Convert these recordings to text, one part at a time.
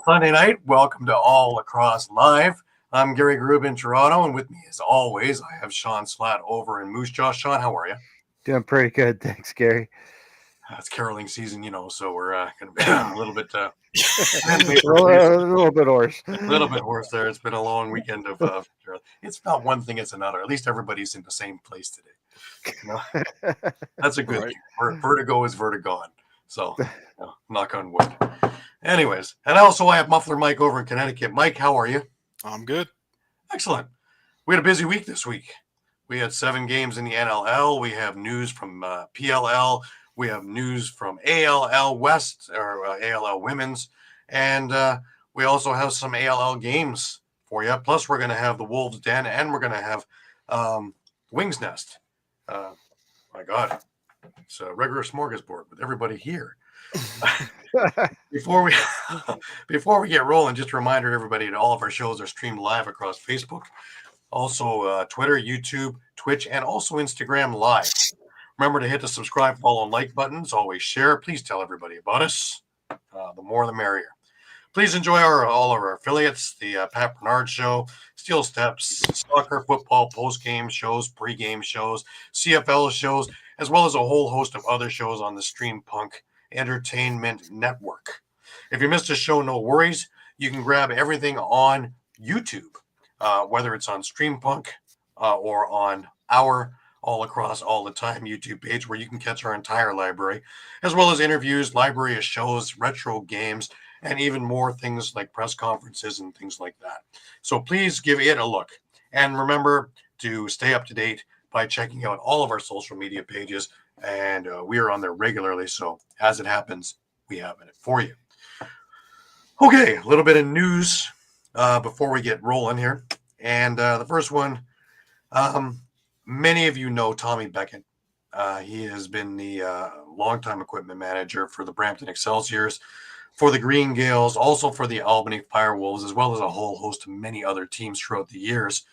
Sunday night. Welcome to All Lacrosse Live. I'm Gary Groob in Toronto, and with me, as always, I have Shawn Slaght over in Moose Jaw. Shawn, how are you? Doing pretty good, thanks, Gary. It's caroling season, so we're going to be a little bit a little bit hoarse. A little bit hoarse there. It's been a long weekend of it's not one thing, it's another. At least everybody's in the same place today. That's a good thing. Vertigo is vertigone. So, knock on wood. Anyways, and also I have Muffler Mike over in Connecticut. Mike, how are you? I'm good. Excellent. We had a busy week this week. We had 7 games in the NLL. We have news from PLL. We have news from ALL West or ALL Women's. And we also have some ALL games for you. Plus, we're going to have the Wolves Den and we're going to have Wings Nest. My God. It's a regular smorgasbord with everybody here. Before we get rolling, just a reminder to everybody that all of our shows are streamed live across Facebook, also Twitter, YouTube, Twitch, and also Instagram Live. Remember to hit the subscribe, follow, and like buttons. Always share. Please tell everybody about us. The more, the merrier. Please enjoy all of our affiliates, the Pat Bernard Show, Steel Steps, soccer, football, post-game shows, pre-game shows, CFL shows, as well as a whole host of other shows on the Streampunk Entertainment Network. If you missed a show, no worries. You can grab everything on YouTube, whether it's on Streampunk or on our All Across All the Time YouTube page, where you can catch our entire library, as well as interviews, library of shows, retro games, and even more things like press conferences and things like that. So please give it a look. And remember to stay up to date by checking out all of our social media pages. And we are on there regularly. So as it happens, we have it for you. Okay, a little bit of news before we get rolling here. And the first one, many of you know Tommy Beckett. He has been the longtime equipment manager for the Brampton Excelsiors, for the Green Gales, also for the Albany Firewolves, as well as a whole host of many other teams throughout the years.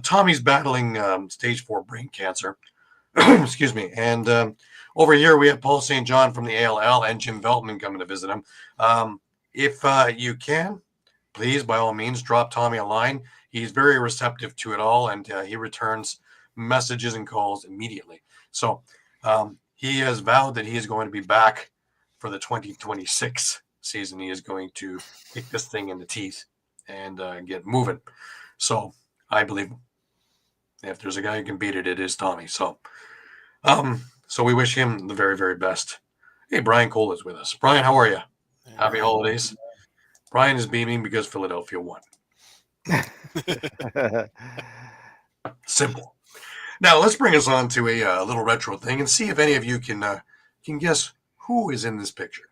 Tommy's battling stage 4 brain cancer. Excuse me. And over here we have Paul St. John from the ALL and Jim Veltman coming to visit him. If you can, please, by all means, drop Tommy a line. He's very receptive to it all, and he returns messages and calls immediately. So he has vowed that he is going to be back for the 2026 season. He is going to kick this thing in the teeth and get moving. So I believe him. If there's a guy who can beat it, it is Tommy. So we wish him the very, very best. Hey, Brian Cole is with us. Brian, how are you? Happy holidays. Brian is beaming because Philadelphia won. Simple. Now let's bring us on to a little retro thing and see if any of you can guess who is in this picture.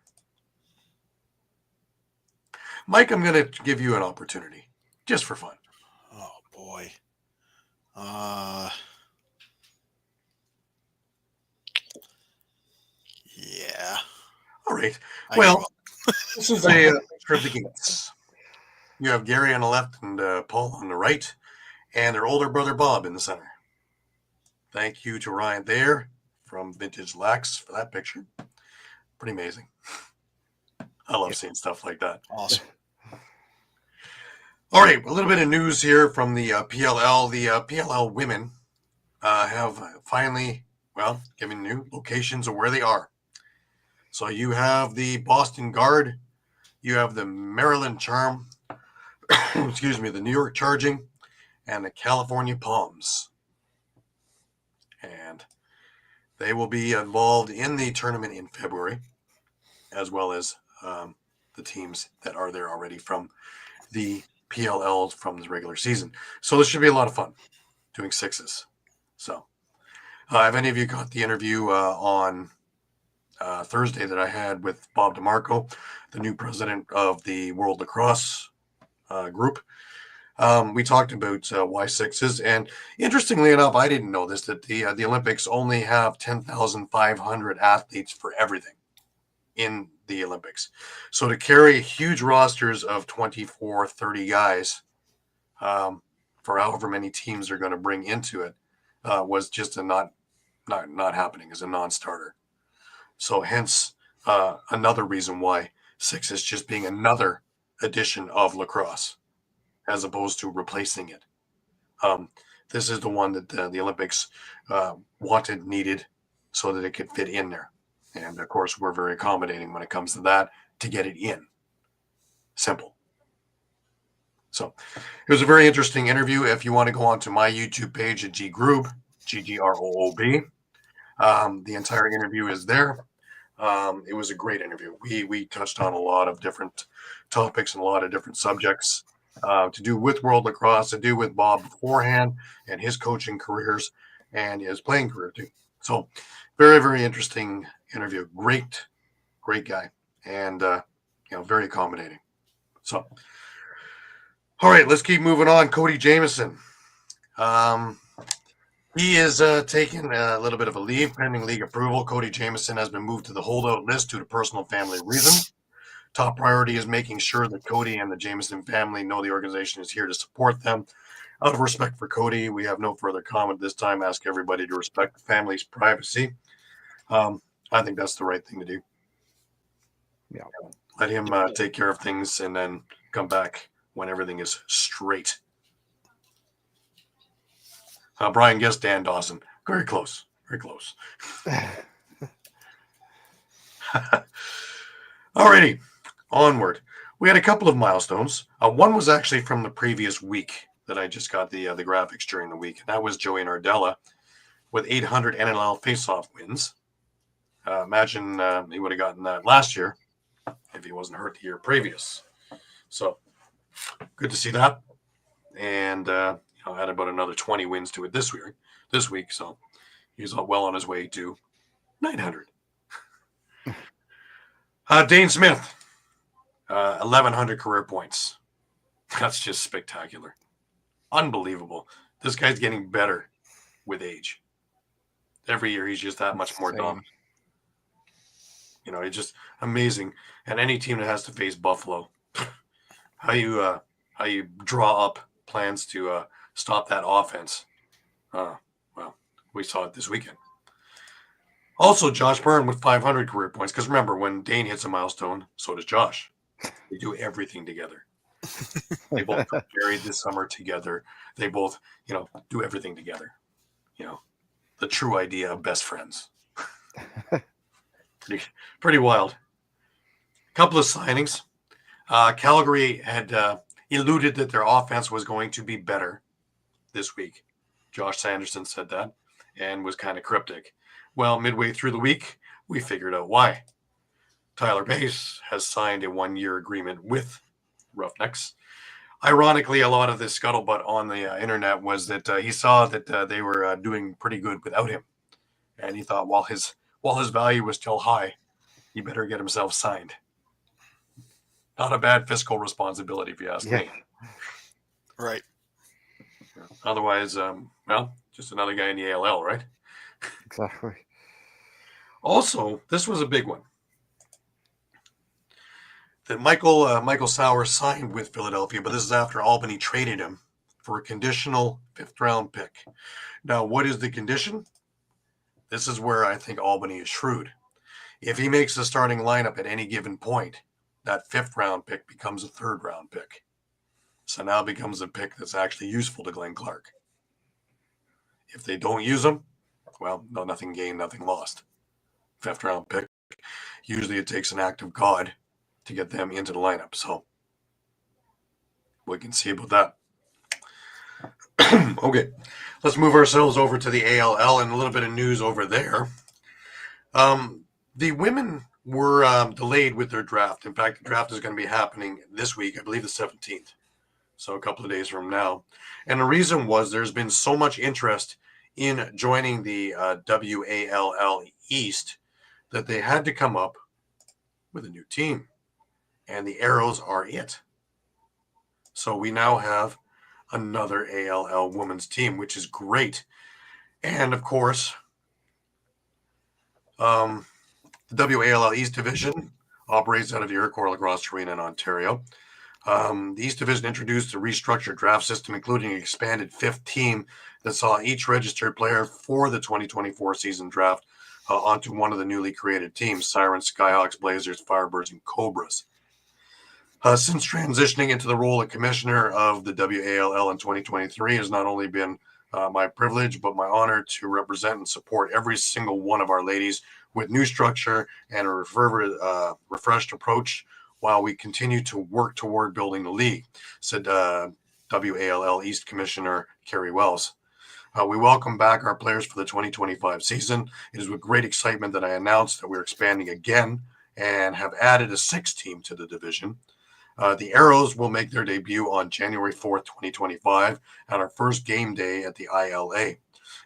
Mike, I'm going to give you an opportunity just for fun. Oh boy. Yeah. All right. Well, this is a picture of the Gates. You have Gary on the left and Paul on the right, and their older brother Bob in the center. Thank you to Ryan there from Vintage Lax for that picture. Pretty amazing. I love seeing stuff like that. Awesome. All right, a little bit of news here from the PLL. The PLL women have finally, given new locations of where they are. So you have the Boston Guard, you have the Maryland Charm, excuse me, the New York Charging, and the California Palms. And they will be involved in the tournament in February, as well as the teams that are there already from the PLL from the regular season. So this should be a lot of fun doing sixes. So have any of you got the interview on Thursday that I had with Bob DeMarco, the new president of the World Lacrosse group? We talked about why sixes, and interestingly enough, I didn't know this, that the Olympics only have 10,500 athletes for everything in the Olympics. So to carry huge rosters of 24, 30 guys for however many teams they're going to bring into it was just a not happening, as a non-starter. So hence another reason why six is just being another edition of lacrosse, as opposed to replacing it. This is the one that the Olympics wanted, needed, so that it could fit in there. And of course, we're very accommodating when it comes to that to get it in. Simple. So it was a very interesting interview. If you want to go on to my YouTube page at Groob, Groob, the entire interview is there. It was a great interview. We touched on a lot of different topics and a lot of different subjects to do with World Lacrosse, to do with Bob beforehand and his coaching careers and his playing career too. So very, very interesting interview. Great guy, and very accommodating. So, all right, let's keep moving on. Cody Jamieson. He is taking a little bit of a leave pending league approval. Cody Jamieson has been moved to the holdout list due to personal family reasons. Top priority is making sure that Cody and the Jamieson family know the organization is here to support them. Out of respect for Cody, we have no further comment this time. Ask everybody to respect the family's privacy. I think that's the right thing to do. Yeah. Let him take care of things and then come back when everything is straight. Brian guessed Dan Dawson. Very close. Very close. Alrighty. Onward. We had a couple of milestones. One was actually from the previous week that I just got the graphics during the week. And that was Joey Nardella with 800 NLL faceoff wins. Imagine he would have gotten that last year if he wasn't hurt the year previous. So good to see that. And had about another 20 wins to it this week. So he's well on his way to 900. Dane Smith, 1,100 career points. That's just spectacular. Unbelievable. This guy's getting better with age. Every year he's just that much more dominant. It's just amazing. And any team that has to face Buffalo, how you draw up plans to stop that offense. Well, we saw it this weekend. Also, Josh Byrne with 500 career points. Because remember, when Dane hits a milestone, so does Josh. They do everything together. They both got married this summer together. They both, do everything together. The true idea of best friends. Pretty wild. A couple of signings. Calgary had alluded that their offense was going to be better this week. Josh Sanderson said that and was kind of cryptic. Well, midway through the week, we figured out why. Tyler Bass has signed a 1-year agreement with Roughnecks. Ironically, a lot of the scuttlebutt on the internet was that he saw that they were doing pretty good without him. And he thought while his value was still high, he better get himself signed. Not a bad fiscal responsibility, if you ask me. Right. Otherwise, just another guy in the ALL, right? Exactly. Also, this was a big one. That Michael Sauer signed with Philadelphia, but this is after Albany traded him for a conditional 5th-round pick. Now, what is the condition? This is where I think Albany is shrewd. If he makes the starting lineup at any given point, that 5th-round pick becomes a 3rd-round pick. So now it becomes a pick that's actually useful to Glenn Clark. If they don't use him, well, nothing gained, nothing lost. 5th-round pick. Usually it takes an act of God to get them into the lineup. So we can see about that. Okay, let's move ourselves over to the ALL and a little bit of news over there. The women were delayed with their draft. In fact, the draft is going to be happening this week, I believe the 17th. So a couple of days from now. And the reason was there's been so much interest in joining the WALL East that they had to come up with a new team. And the Arrows are it. So we now have another ALL women's team, which is great. And of course, the WALL East Division operates out of the Iroquois Lacrosse Arena in Ontario. The East Division introduced a restructured draft system, including an expanded 5th team that saw each registered player for the 2024 season draft onto one of the newly created teams: Sirens, Skyhawks, Blazers, Firebirds, and Cobras. Since transitioning into the role of commissioner of the WALL in 2023 has not only been my privilege, but my honor to represent and support every single one of our ladies with new structure and a refreshed approach while we continue to work toward building the league, said WALL East Commissioner Carrie Wells. We welcome back our players for the 2025 season. It is with great excitement that I announce that we're expanding again and have added a sixth team to the division. The Arrows will make their debut on January 4th, 2025, at our first game day at the ILA.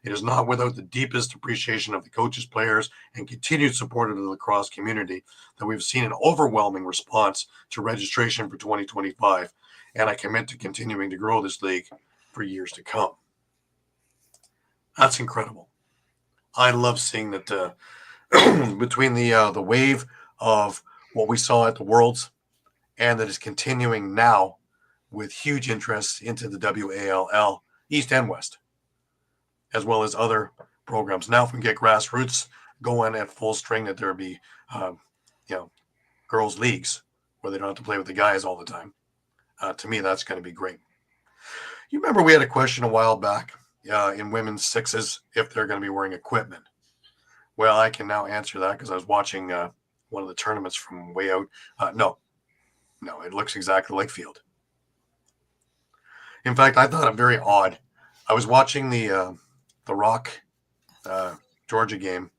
It is not without the deepest appreciation of the coaches, players, and continued support of the lacrosse community that we've seen an overwhelming response to registration for 2025, and I commit to continuing to grow this league for years to come. That's incredible. I love seeing that between the wave of what we saw at the Worlds and that is continuing now with huge interest into the WALL East and West, as well as other programs. Now, if we can get grassroots going at full string, that there be, girls' leagues where they don't have to play with the guys all the time. To me, that's going to be great. You remember we had a question a while back in women's sixes if they're going to be wearing equipment. Well, I can now answer that because I was watching one of the tournaments from way out. No, it looks exactly like field. In fact, I thought it very odd. I was watching the Rock Georgia game,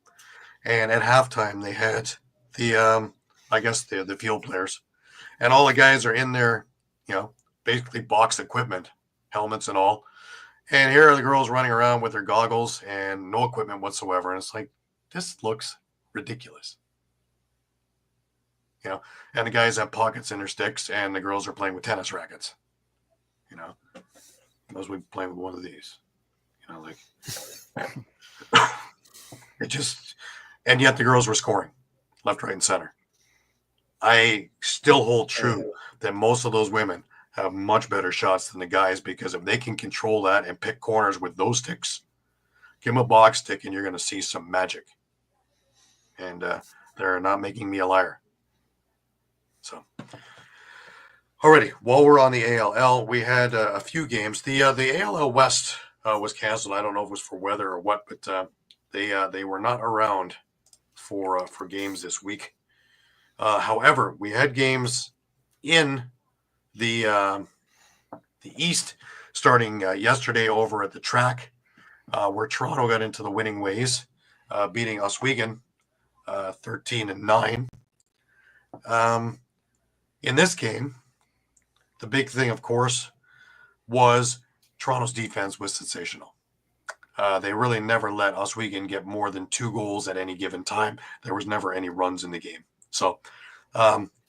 and at halftime they had the field players, and all the guys are in their basically box equipment, helmets and all. And here are the girls running around with their goggles and no equipment whatsoever. And it's like, this looks ridiculous. And the guys have pockets in their sticks, and the girls are playing with tennis rackets. Those would be playing with one of these. It just, and yet the girls were scoring left, right, and center. I still hold true that most of those women have much better shots than the guys, because if they can control that and pick corners with those sticks, give them a box stick and you're going to see some magic. And they're not making me a liar. So, alrighty, while we're on the ALL, we had a few games. The ALL West was canceled. I don't know if it was for weather or what, but they were not around for games this week. However, we had games in the East starting yesterday over at the track, where Toronto got into the winning ways, beating Oswego 13-9. In this game, the big thing, of course, was Toronto's defense was sensational. They really never let Oswego get more than 2 goals at any given time. There was never any runs in the game. So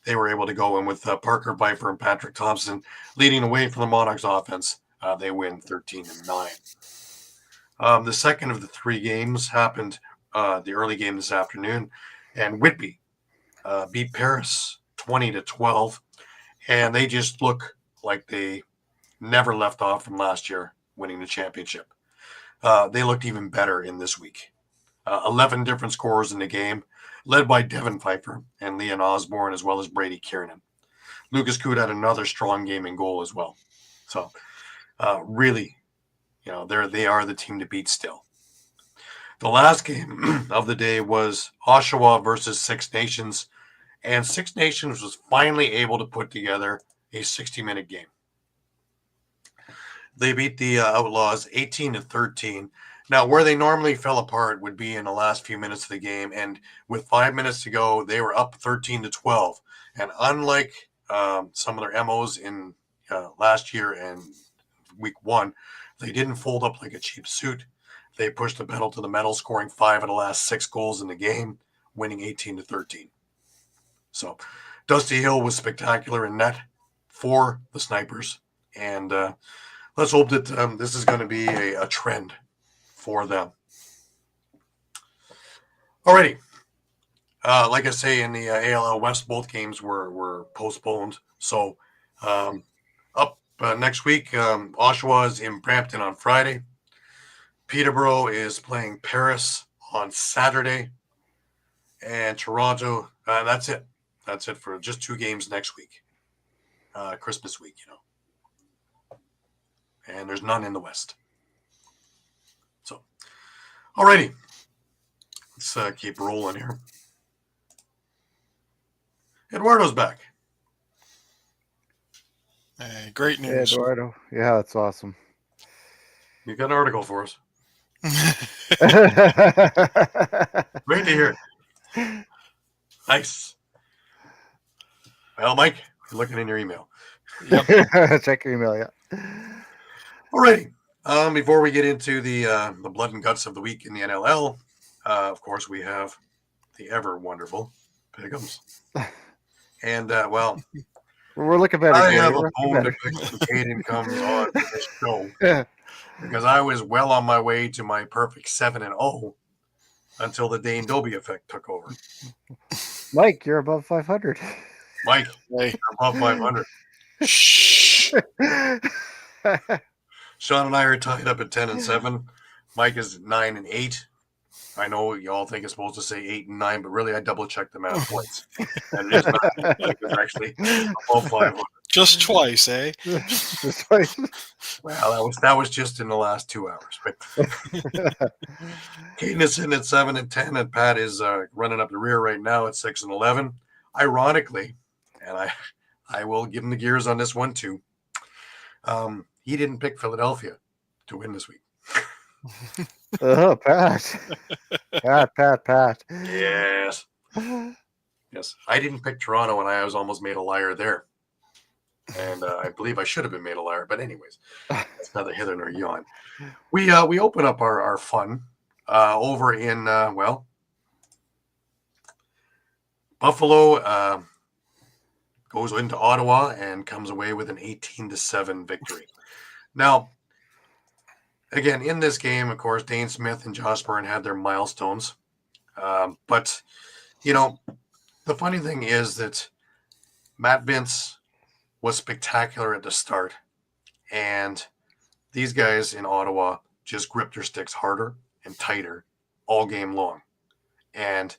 they were able to go in with Parker Viper and Patrick Thompson leading the way for the Monarchs offense. They win 13-9. The second of the 3 games happened the early game this afternoon, and Whitby beat Paris 20-12, and they just look like they never left off from last year winning the championship. They looked even better in this week. 11 different scorers in the game, led by Devin Pfeiffer and Leon Osborne, as well as Brady Kiernan. Lucas Coot had another strong game in goal as well. So really, they are the team to beat still. The last game of the day was Oshawa versus Six Nations, and Six Nations was finally able to put together a 60-minute game. They beat the Outlaws 18-13. Now, where they normally fell apart would be in the last few minutes of the game, and with 5 minutes to go, they were up 13-12. And unlike some of their MOs in last year and week 1, they didn't fold up like a cheap suit. They pushed the pedal to the metal, scoring 5 of the last 6 goals in the game, winning 18-13. So Dusty Hill was spectacular in net for the Snipers, and let's hope that this is going to be a trend for them. Alrighty. Like I say, in the ALL West, both games were postponed. So up next week, Oshawa is in Brampton on Friday. Peterborough is playing Paris on Saturday. And Toronto, that's it. That's it for just 2 games next week. Christmas week, and there's none in the West. So, alrighty, let's keep rolling here. Eduardo's back. Hey, great news. Eduardo. Yeah, that's awesome. You got an article for us. Great to hear. Nice. Well, Mike, you're looking in your email. Yep. Check your email, yeah. Alrighty. Before we get into the blood and guts of the week in the NLL, of course, we have the ever wonderful Pick'ems. And, well, We're looking better. I Gary. have a We're looking bone to better. pick when Caden comes on this show Yeah. because I was well on my way to my perfect 7-0 until the Dane Dobie effect took over. Mike, you're above 500. Mike, Hey. you're above 500. Shh. Shawn and I are tied up at 10-7. Mike is 9-8. I know you all think it's supposed to say 8 and 9, but really I double checked the math twice. And it is not. Mike is actually above 500. Just twice, eh? Just like- Well, that was just in the last 2 hours. But Caden is sitting at 7-10, and Pat is running up the rear right now at 6-11. Ironically, and I will give him the gears on this one too. He didn't pick Philadelphia to win this week. Pat. Pat. Yes. Yes. I didn't pick Toronto, and I was almost made a liar there. And I believe I should have been made a liar. But anyways, that's neither hither nor yon. We open up our fun over in, Buffalo goes into Ottawa and comes away with an 18-7 victory. Now, again, in this game, of course, Dane Smith and Josh Byrne had their milestones. But, the funny thing is that Matt Vince was spectacular at the start. And these guys in Ottawa just gripped their sticks harder and tighter all game long. And,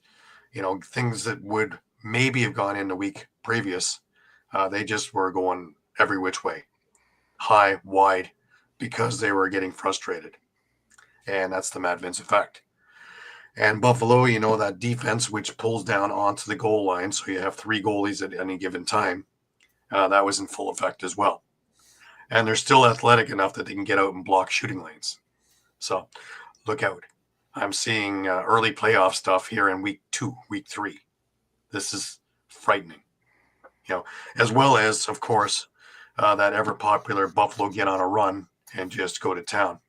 things that would maybe have gone in the week previous, they just were going every which way, high, wide, because they were getting frustrated. And that's the Matt Vince effect. And Buffalo, that defense, which pulls down onto the goal line, so you have 3 goalies at any given time, that was in full effect as well. And they're still athletic enough that they can get out and block shooting lanes. So look out. I'm seeing early playoff stuff here in week 2, week 3. This is frightening. As well as, of course, that ever popular Buffalo get on a run and just go to town.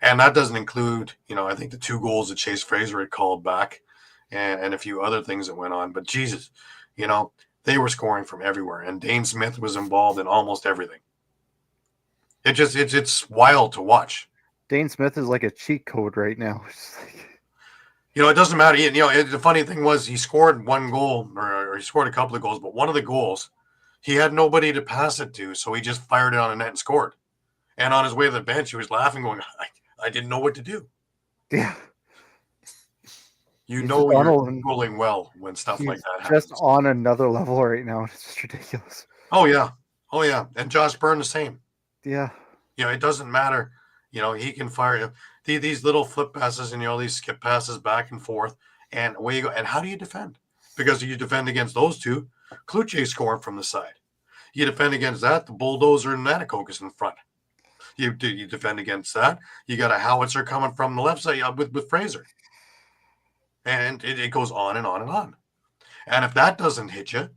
And that doesn't include, I think the 2 goals that Chase Fraser had called back and a few other things that went on. But Jesus, they were scoring from everywhere. And Dane Smith was involved in almost everything. It's wild to watch. Dane Smith is like a cheat code right now. It doesn't matter. The funny thing was he scored 1 goal or he scored a couple of goals, but one of the goals, he had nobody to pass it to. So he just fired it on the net and scored. And on his way to the bench, he was laughing, going, I didn't know what to do. Yeah. You're rolling well when stuff like that happens. Just on another level right now. It's just ridiculous. Oh, yeah. And Josh Byrne the same. Yeah. It doesn't matter. He can fire these little flip passes and, these skip passes back and forth. And away you go. And how do you defend? Because you defend against those two, Kluche scoring from the side. You defend against that, the bulldozer and Nanakokis in front. You defend against that. You got a howitzer coming from the left side with Fraser. And it goes on and on and on. And if that doesn't hit you,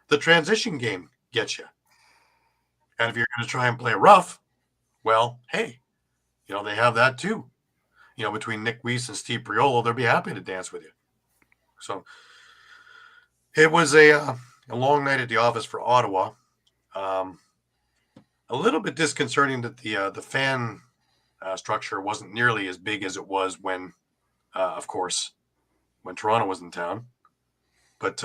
the transition game gets you. And if you're going to try and play rough, well, hey, they have that too. Between Nick Weiss and Steve Priolo, they'll be happy to dance with you. So it was a long night at the office for Ottawa. A little bit disconcerting that the fan structure wasn't nearly as big as it was when, of course, when Toronto was in town. But,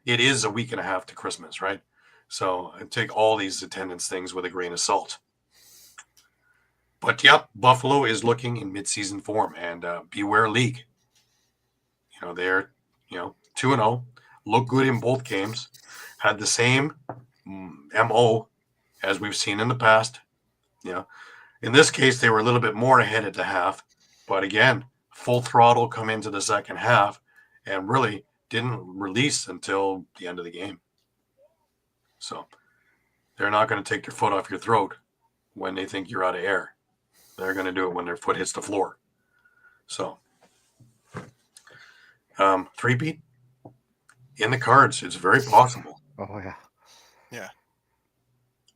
it is a week and a half to Christmas, right? So I take all these attendance things with a grain of salt. But, yep, Buffalo is looking in midseason form, and beware league. They're, 2-0, look good in both games, had the same MO, as we've seen in the past. You know, in this case, they were a little bit more ahead at the half, but again, full throttle come into the second half and really didn't release until the end of the game. So they're not going to take their foot off your throat when they think you're out of air. They're going to do it when their foot hits the floor. So, three-peat in the cards. It's very possible. Oh yeah. Yeah.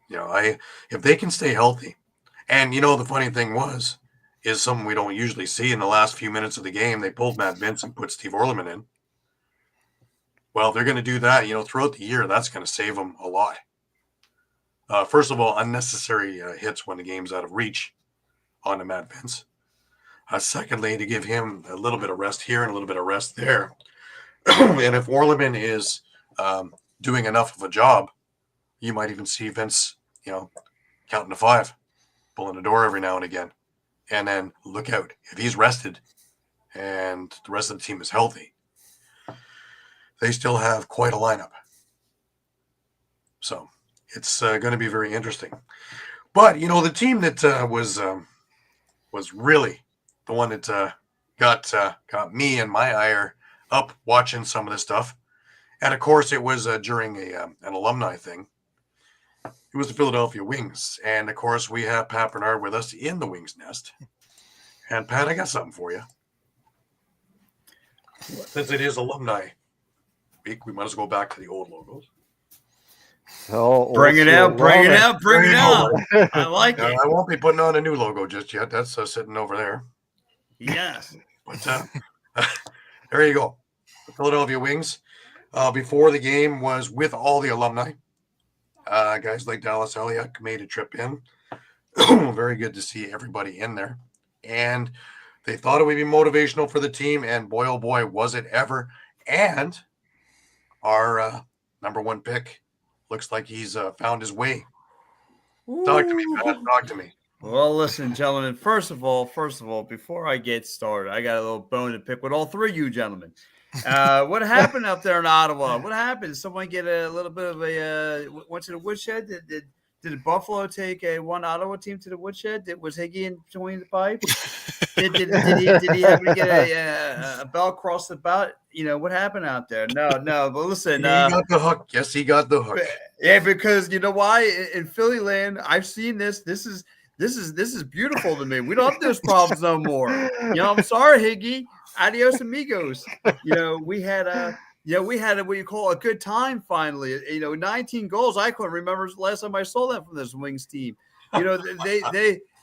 You know, if they can stay healthy, and you know the funny thing is something we don't usually see in the last few minutes of the game. They pulled Matt Vince and put Steve Orleman in. Well, they're going to do that. You know, throughout the year, that's going to save them a lot. First of all, unnecessary hits when the game's out of reach on the Matt Vince. Secondly, to give him a little bit of rest here and a little bit of rest there. And if Orleman is doing enough of a job, you might even see Vince, you know, counting to 5, pulling the door every now and again. And then look out. If he's rested and the rest of the team is healthy, they still have quite a lineup. So it's going to be very interesting. But, you know, the team that was really the one that got me and my ire up watching some of this stuff. And, of course, it was during an alumni thing. It was the Philadelphia Wings. And, of course, we have Pat Bernard with us in the Wings nest. And, Pat, I got something for you. Since it is alumni week, we might as well go back to the old logos. So Bring it out. I like it. I won't be putting on a new logo just yet. That's sitting over there. Yes. But there you go. The Philadelphia Wings. Before the game was with all the alumni. Guys like Dallas Elliott made a trip in. Very good to see everybody in there. And they thought it would be motivational for the team. And boy, oh boy, was it ever. And our number 1 pick looks like he's found his way. Talk to me, Pat. Talk to me. Well, listen, gentlemen, first of all, before I get started, I got a little bone to pick with all 3 of you gentlemen. What happened up there in Ottawa? What happened? Did someone get a little bit of a went to the woodshed? Did Buffalo take one Ottawa team to the woodshed? Was Higgy in between the pipe? Did he have to get a bell across the bout? You know what happened out there? No. But listen, he got the hook. Yes, he got the hook. Yeah, because you know why? In Philly land, I've seen this. This is beautiful to me. We don't have those problems no more. You know, I'm sorry, Higgy. Adios, amigos. You know, we had what you call a good time finally. You know, 19 goals. I couldn't remember the last time I saw that from this Wings team. You know,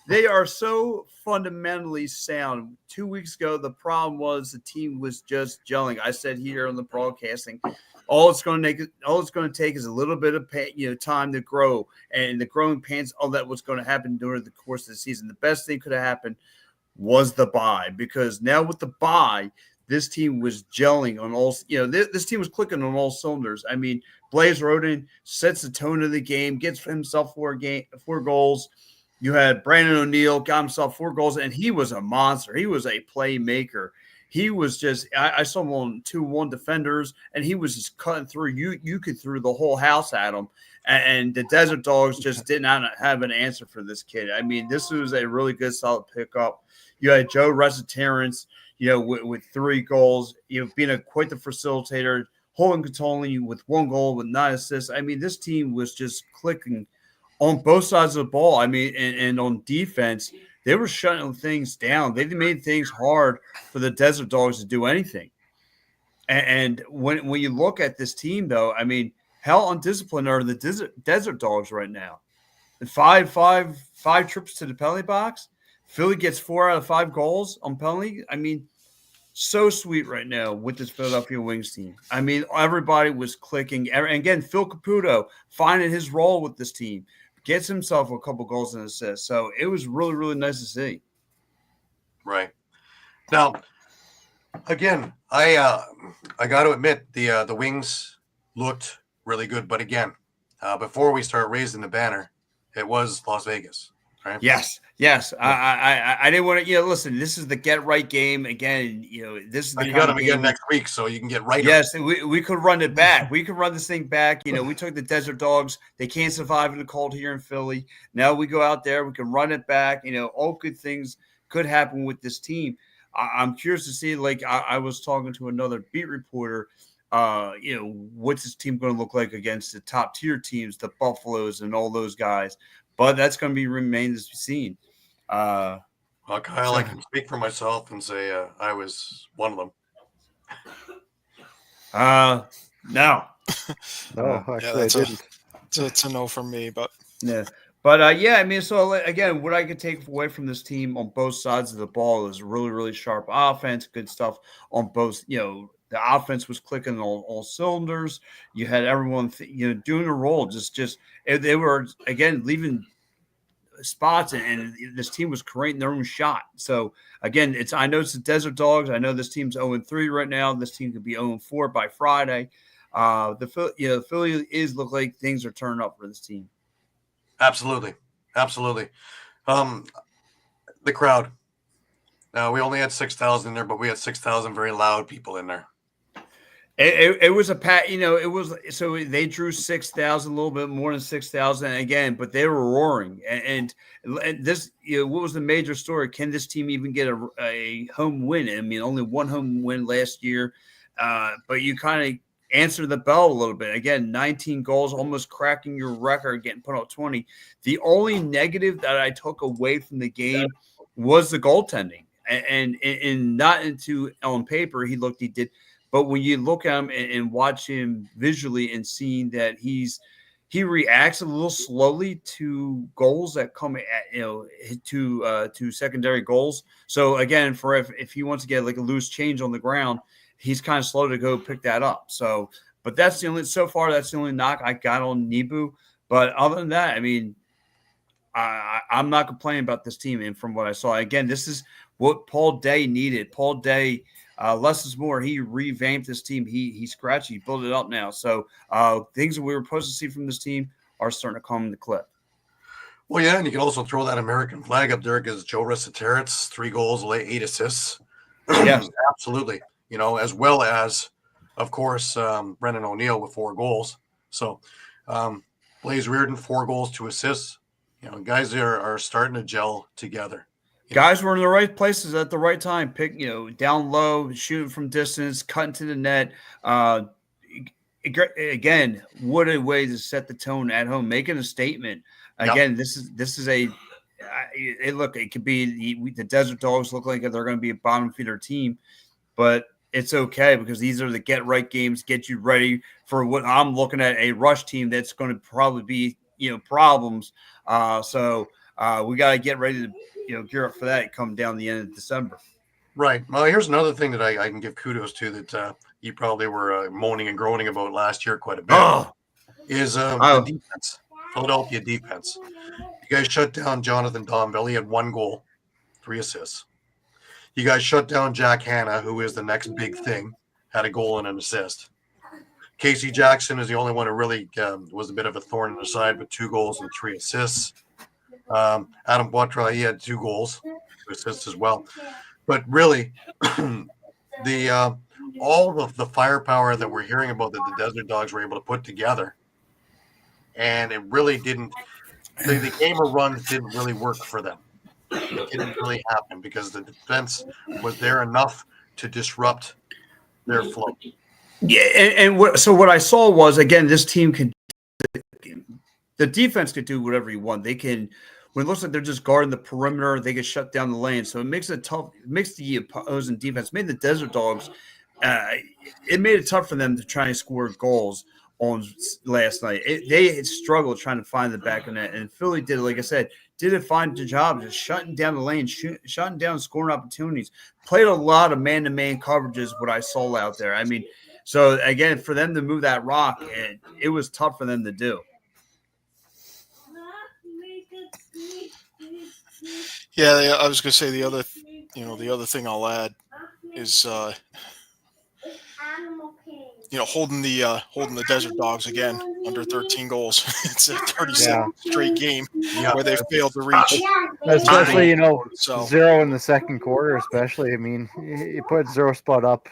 they are so fundamentally sound. 2 weeks ago, the problem was the team was just gelling. I said here on the broadcasting, all it's going to take is a little bit of time to grow, and the growing pains. All that was going to happen during the course of the season. The best thing could have happened was the bye, because now with the bye, this team was gelling on all. You know, this team was clicking on all cylinders. I mean, Blaze Roden sets the tone of the game, gets himself 4 goals. You had Brandon O'Neill got himself 4 goals, and he was a monster. He was a playmaker. He was just – I saw him on 2-1 defenders, and he was just cutting through. You could throw the whole house at him, and the Desert Dogs just did not have an answer for this kid. I mean, this was a really good, solid pickup. You had Joe Resiterance, you know, with 3 goals, you know, being quite the facilitator, holding Cantoni with 1 goal with 9 assists. I mean, this team was just clicking on both sides of the ball. I mean, and on defense, they were shutting things down. They made things hard for the Desert Dogs to do anything. And when you look at this team, though, I mean, how undisciplined are the Desert Dogs right now? 5 trips to the penalty box. Philly gets 4 out of 5 goals on penalty. I mean, so sweet right now with this Philadelphia Wings team. I mean, everybody was clicking. And again, Phil Caputo finding his role with this team, gets himself a couple goals and assists. So it was really, really nice to see. Right. Now, again, I got to admit the Wings looked really good. But again, before we start raising the banner, it was Las Vegas. right? Yes. I didn't want to. Listen. This is the get right game again. This is the You kind got of them game. again next week, so you can get right. Yes, we could run it back. We could run this thing back. We took the Desert Dogs. They can't survive in the cold here in Philly. Now we go out there. We can run it back. All good things could happen with this team. I'm curious to see. Like I was talking to another beat reporter. What's this team going to look like against the top tier teams, the Buffaloes and all those guys? But that's going to remain to be seen. Well, Kyle, I can speak for myself and say I was one of them. No. No, actually, I didn't. It's a no from me, but Yeah. But so again, what I could take away from this team on both sides of the ball is really, really sharp offense, good stuff on both. The offense was clicking all cylinders. You had everyone, doing a role. They were again leaving spots, and this team was creating their own shot. So again, I know it's the Desert Dogs. I know this team's 0-3 right now. This team could be 0-4 by Friday. The Philly look like things are turning up for this team. Absolutely. The crowd. Now we only had 6,000 in there, but we had 6,000 very loud people in there. It was a pat. It was so they drew 6,000, a little bit more than 6,000 again, but they were roaring. And this, what was the major story? Can this team even get a home win? I mean, only one home win last year, but you kind of answer the bell a little bit. Again, 19 goals, almost cracking your record, getting put up 20. The only negative that I took away from the game was the goaltending, and not on paper he did. But when you look at him and watch him visually and seeing that he reacts a little slowly to goals that come to secondary goals. So again, if he wants to get like a loose change on the ground, he's kind of slow to go pick that up. So, but that's the only knock I got on Nebu. But other than that, I mean, I'm not complaining about this team. And from what I saw, again, this is what Paul Day needed. Paul Day. Less is more. He revamped this team. He scratched. He built it up now. So things that we were supposed to see from this team are starting to come in the clip. Well, yeah, and you can also throw that American flag up there because Joe Resiteritz, 3 goals, 8 assists. Yes, absolutely. As well as, of course, Brendan O'Neill with 4 goals. So Blaze Reardon, 4 goals, 2 assists. Guys there are starting to gel together. Guys were in the right places at the right time. Down low, shooting from distance, cutting to the net. Again, what a way to set the tone at home, making a statement. Again, this is a look. It could be the Desert Dogs look like they're going to be a bottom feeder team, but it's okay because these are the get right games, get you ready for what I'm looking at, a rush team that's going to probably be problems. So we got to get ready to gear up for that come down the end of December. Right. Well, here's another thing that I can give kudos to that you probably were moaning and groaning about last year quite a bit is the defense, Philadelphia defense. You guys shut down Jonathan Domville. He had 1 goal, 3 assists. You guys shut down Jack Hanna, who is the next big thing, had a goal and an assist. Casey Jackson is the only one who really was a bit of a thorn in the side with 2 goals and 3 assists. Adam Poitras, he had 2 goals, 2 assists as well. But really, all of the firepower that we're hearing about that the Desert Dogs were able to put together, and it really didn't. The game of runs didn't really work for them. It didn't really happen because the defense was there enough to disrupt their flow. Yeah, and what I saw was, again, this team the defense could do whatever you want. They can, when it looks like they're just guarding the perimeter, they can shut down the lane. So it makes it tough. It makes the opposing defense, made the Desert Dogs, it made it tough for them to try and score goals on last night. They had struggled trying to find the back of net, and Philly did, like I said, did find the job just shutting down the lane, shutting down scoring opportunities. Played a lot of man-to-man coverages. What I saw out there, I mean, so again, for them to move that rock, it was tough for them to do. Yeah, I was going to say the other thing I'll add is, holding the Desert Dogs again under 13 goals. It's a 37 straight game where they failed to reach. Especially, So 0 in the second quarter, especially. I mean, you put 0 spot up.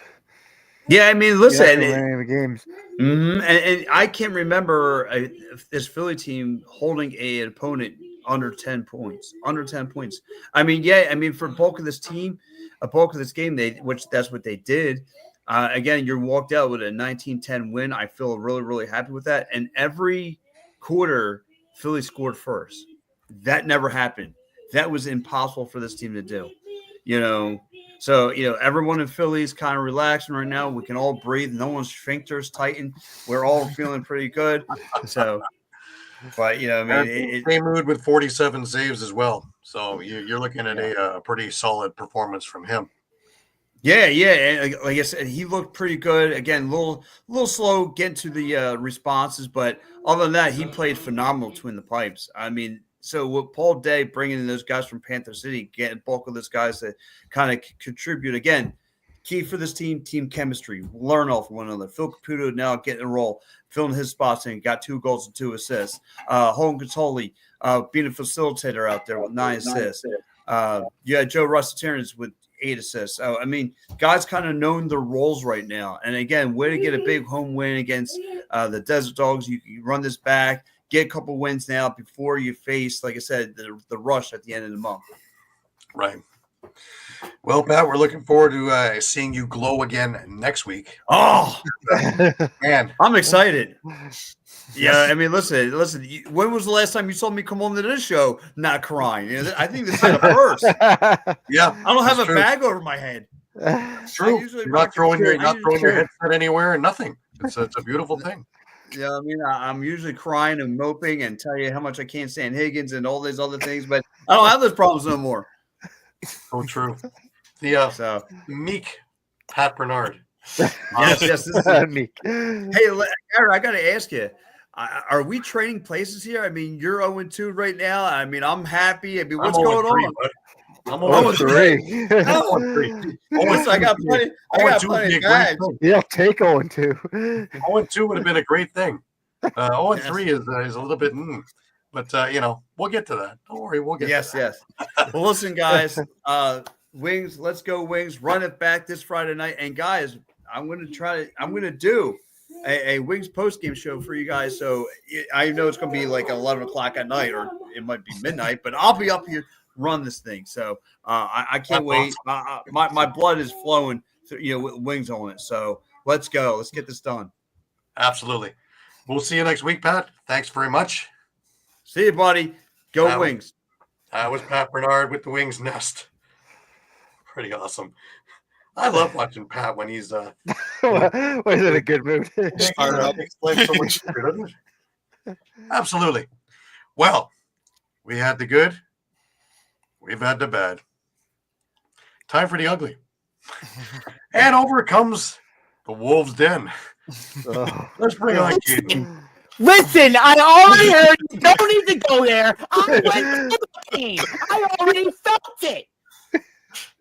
Yeah, I mean, listen, winning the games. And I can't remember this Philly team holding an opponent under 10 points. I mean, for bulk of this team, a bulk of this game, that's what they did. Again, you walked out with a 19-10 win. I feel really, really happy with that. And every quarter, Philly scored first. That never happened. That was impossible for this team to do. So, everyone in Philly is kind of relaxing right now. We can all breathe. No one's sphincters tighten. We're all feeling pretty good. So, but, same mood with 47 saves as well. So you're looking at a pretty solid performance from him. Yeah. And like I said, he looked pretty good. Again, a little slow getting to the responses. But other than that, he played phenomenal between the pipes. I mean, so with Paul Day bringing in those guys from Panther City, getting bulk of those guys that kind of contribute. Again, key for this team chemistry. Learn off one another. Phil Caputo now getting a role, filling his spots and got 2 goals and 2 assists. Holden Gattoli being a facilitator out there with 9 assists. Joe Russell-Terrence with 8 assists. So, I mean, guys kind of knowing their roles right now. And again, way to get a big home win against the Desert Dogs. You can run this back. Get a couple wins now before you face, like I said, the rush at the end of the month. Right. Well, Pat, we're looking forward to seeing you glow again next week. Oh, man, I'm excited. Yeah, I mean, listen. When was the last time you saw me come on to this show not crying? I think this is a first. Yeah, I don't have a bag over my head. True. You're not throwing your headset anywhere and nothing. It's a beautiful thing. Yeah, I mean, I'm usually crying and moping and tell you how much I can't stand Higgins and all these other things, but I don't have those problems no more. So true. The meek Pat Bernard. Yes, this is meek. Hey, Aaron, I got to ask you, are we trading places here? I mean, you're 0-2 right now. I mean, I'm happy. I mean, what's going on? I'm 0-3. 0-3. I got plenty. I got plenty of guys. Yeah, take 0-2. 0-2 would have been a great thing. 0-3 is a little bit, but we'll get to that. Don't worry, we'll get. Yes. Well, listen, guys. Wings, let's go Wings. Run it back this Friday night, and guys, I'm going to do a Wings post-game show for you guys. So I know it's going to be like 11 o'clock at night, or it might be midnight, but I'll be up here. Run this thing, so I can't wait. My blood is flowing, with Wings on it. So let's go. Let's get this done. Absolutely. We'll see you next week, Pat. Thanks very much. See you, buddy. Go Wings. That was Pat Bernard with the Wings Nest. Pretty awesome. I love watching Pat when he's was in a good mood. Explains so much. Absolutely. Well, we had the good. We've had the bad. Time for the ugly. And over comes the Wolves' Den. Let's bring on Keaton. Listen, I already heard you don't need to go there. I went to the game. I already felt it.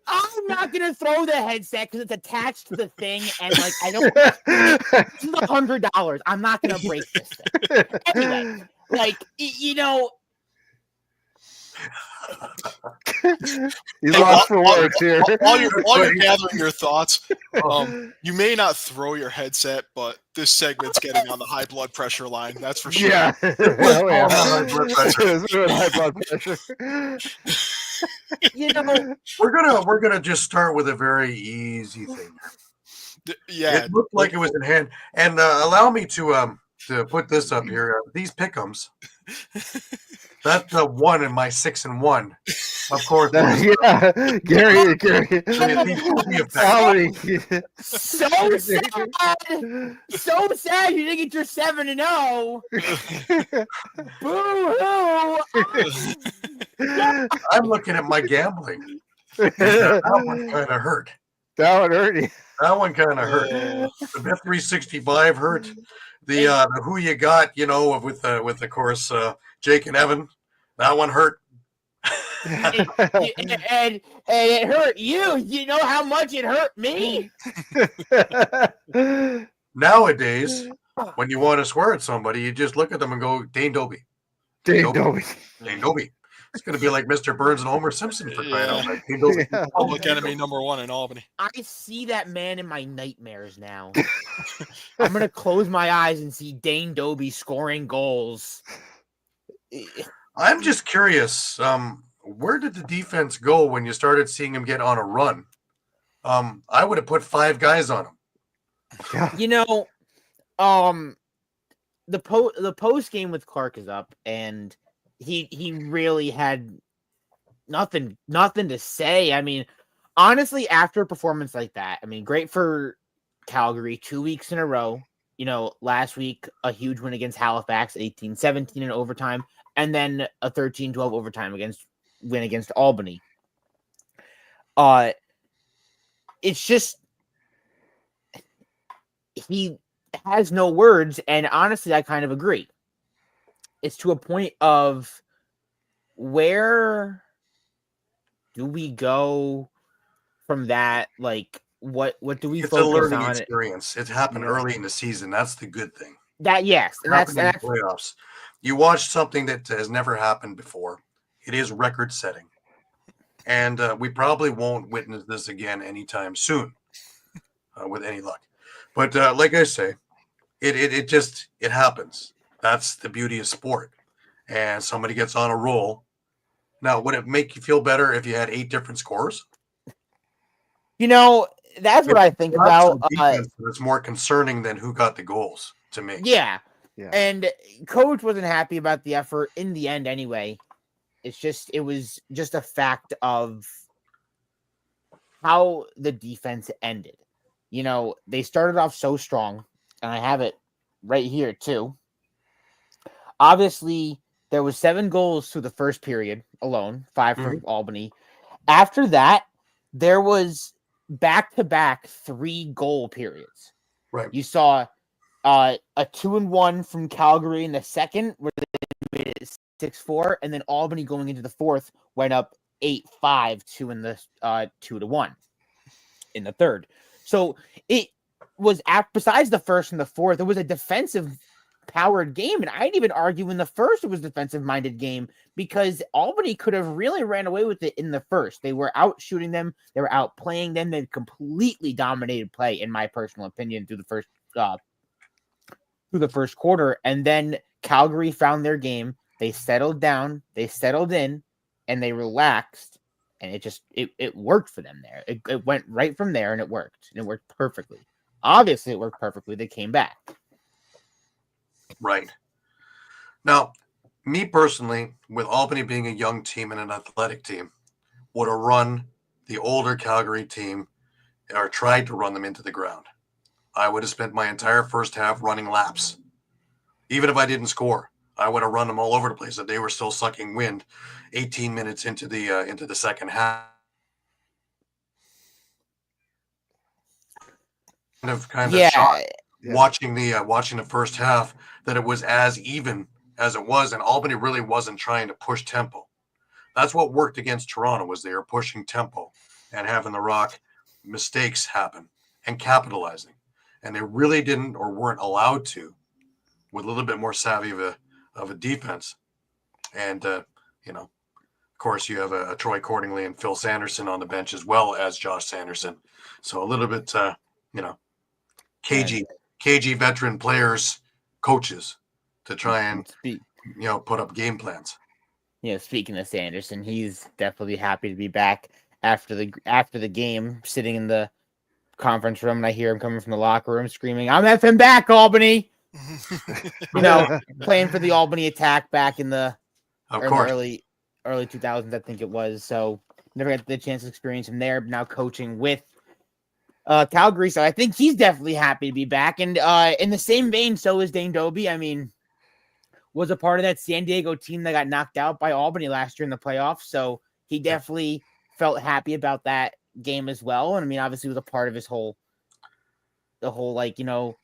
I'm not going to throw the headset because it's attached to the thing. And, I don't. This is $100. I'm not going to break this thing. Anyway, He's lost for words here. While you're gathering your thoughts, you may not throw your headset, but this segment's getting on the high blood pressure line. That's for sure. Yeah. High blood pressure. We're gonna just start with a very easy thing. Yeah, it looked like it was in hand. And allow me to put this up here. These pick'ems. That's the 1 in my 6-1. Of course. Yeah, Gary. So sad. So sad you didn't get your 7-0. Boo-hoo. I'm looking at my gambling. That one kind of hurt. That one hurt you. That one kind of hurt. The Bet365 hurt. The who you got, with of course Jake and Evan. That one hurt. and it hurt you. You know how much it hurt me? Nowadays, when you want to swear at somebody, you just look at them and go, Dane Dobie. Dane Dobie. Dane Dobie. It's going to be like Mr. Burns and Homer Simpson for crying out loud. Dane Dobie. Yeah. Public enemy number 1 in Albany. I see that man in my nightmares now. I'm gonna close my eyes and see Dane Dobie scoring goals. I'm just curious. Where did the defense go when you started seeing him get on a run? I would have put 5 guys on him. Yeah. You know, the post game with Clark is up, and he really had nothing to say. I mean, honestly, after a performance like that, I mean, great for Calgary 2 weeks in a row. You know, last week a huge win against Halifax, 18-17 in overtime, and then a 13-12 overtime win against Albany. It's just he has no words, and honestly, I kind of agree. It's to a point of where do we go from that? Like, what do we It's a focus learning on? experience. It happened early in the season. That's the good thing. That yes, It and that's happened in the playoffs. You watch something that has never happened before. It is record setting. And we probably won't witness this again anytime soon with any luck. But like I say, it happens. That's the beauty of sport. And somebody gets on a roll. Now, would it make you feel better if you had 8 different scores? you know that's what I think about. It's more concerning than who got the goals to me. Yeah. Yeah. And coach wasn't happy about the effort in the end anyway. It was just a fact of how the defense ended. You know, they started off so strong, and I have it right here too. Obviously, there was 7 goals through the first period alone, 5 from Albany. After that, there was back-to-back 3-goal periods. Right. You saw a 2-1 from Calgary in the second, where they made it 6-4, and then Albany going into the fourth went up 8-5 to in the 2-1 in the third. So it was besides the first and the fourth, it was a defensive powered game, and I'd even argue in the first it was a defensive minded game because Albany could have really ran away with it in the first. They were out shooting them, they were outplaying them, they completely dominated play, in my personal opinion, through the first quarter, and then Calgary found their game. They settled down, they settled in, and they relaxed, and it worked for them there. It went right from there, and it worked. And it worked perfectly. Obviously, it worked perfectly. They came back. Right. Now, me personally, with Albany being a young team and an athletic team, would have run the older Calgary team or tried to run them into the ground. I would have spent my entire first half running laps. Even if I didn't score, I would have run them all over the place. That they were still sucking wind 18 minutes into the second half. Kind of shocked watching the first half that it was as even as it was, and Albany really wasn't trying to push tempo. That's what worked against Toronto, was they were pushing tempo and having the Rock mistakes happen and capitalizing. And they really didn't or weren't allowed to, with a little bit more savvy of a defense. And of course, you have a Troy Cordingley and Phil Sanderson on the bench as well as Josh Sanderson. So a little bit, cagey veteran players, coaches to try and put up game plans. Yeah, speaking of Sanderson, he's definitely happy to be back after the game, sitting in the conference room, and I hear him coming from the locker room screaming, "I'm effing back, Albany!" Playing for the Albany Attack back in the early 2000s, I think it was. So never got the chance to experience him there, but now coaching with Calgary. So I think he's definitely happy to be back. And in the same vein, so is Dane Dobie. I mean, was a part of that San Diego team that got knocked out by Albany last year in the playoffs. So he definitely felt happy about that game as well. And I mean, obviously it was a part of the whole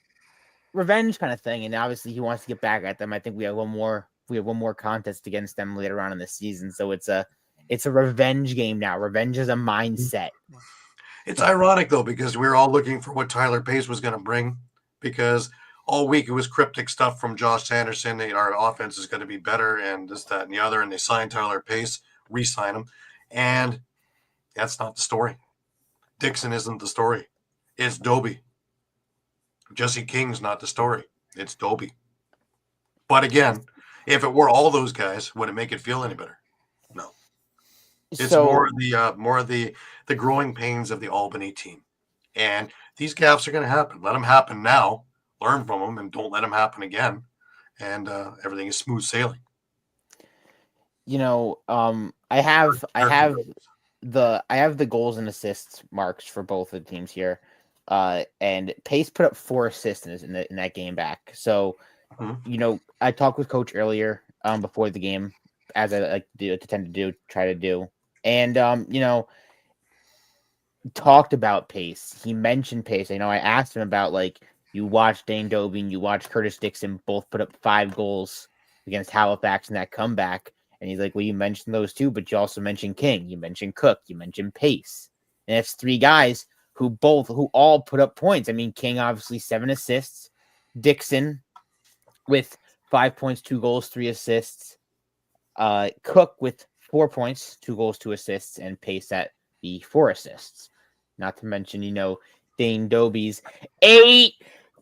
revenge kind of thing. And obviously he wants to get back at them. I think we have one more contest against them later on in the season. So it's a revenge game now. Revenge is a mindset. It's ironic though, because we were all looking for what Tyler Pace was going to bring because all week it was cryptic stuff from Josh Sanderson. Our offense is going to be better and this, that, and the other. And they signed Tyler Pace, re-sign him. And that's not the story. Dixon isn't the story. It's Doby. Jesse King's not the story. It's Doby. But again, if it were all those guys, would it make it feel any better? No. It's more of the growing pains of the Albany team. And these gaffes are going to happen. Let them happen now. Learn from them and don't let them happen again. And everything is smooth sailing. I have the goals and assists marks for both of the teams here. And Pace put up 4 assists in that game back. So, I talked with Coach earlier before the game, as I like to try to do. And, talked about Pace. He mentioned Pace. I asked him about, like, you watch Dane Doby and you watch Curtis Dixon both put up 5 goals against Halifax in that comeback. And he's like, well, you mentioned those 2, but you also mentioned King. You mentioned Cook. You mentioned Pace. And it's 3 guys who all put up points. I mean, King, obviously 7 assists. Dixon with 5 points, 2 goals, 3 assists. Cook with 4 points, 2 goals, 2 assists. And Pace at the 4 assists. Not to mention, Dane Doby's 8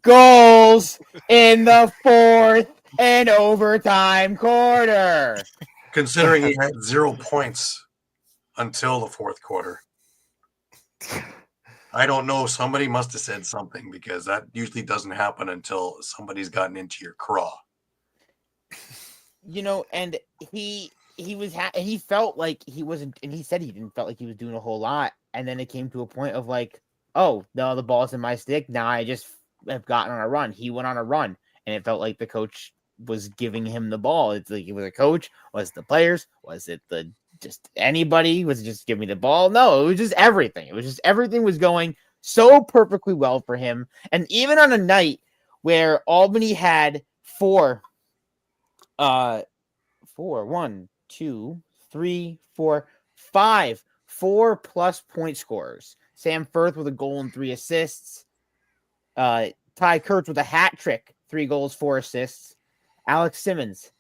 goals in the 4th and overtime quarter. Considering he had 0 points until the 4th quarter. I don't know. Somebody must have said something because that usually doesn't happen until somebody's gotten into your craw. And he he felt like he wasn't, and he said he didn't felt like he was doing a whole lot. And then it came to a point of like, oh, no, the ball's in my stick. Now I just have gotten on a run. He went on a run, and it felt like the coach was giving him the ball. It's like, it was a coach, was it the players, was it just anybody, was it just give me the ball? No, it was just everything. It was just everything was going so perfectly well for him. And even on a night where Albany had four plus point scorers. Sam Firth with a goal and 3 assists. Ty Kurtz with a hat trick, 3 goals, 4 assists. Alex Simmons,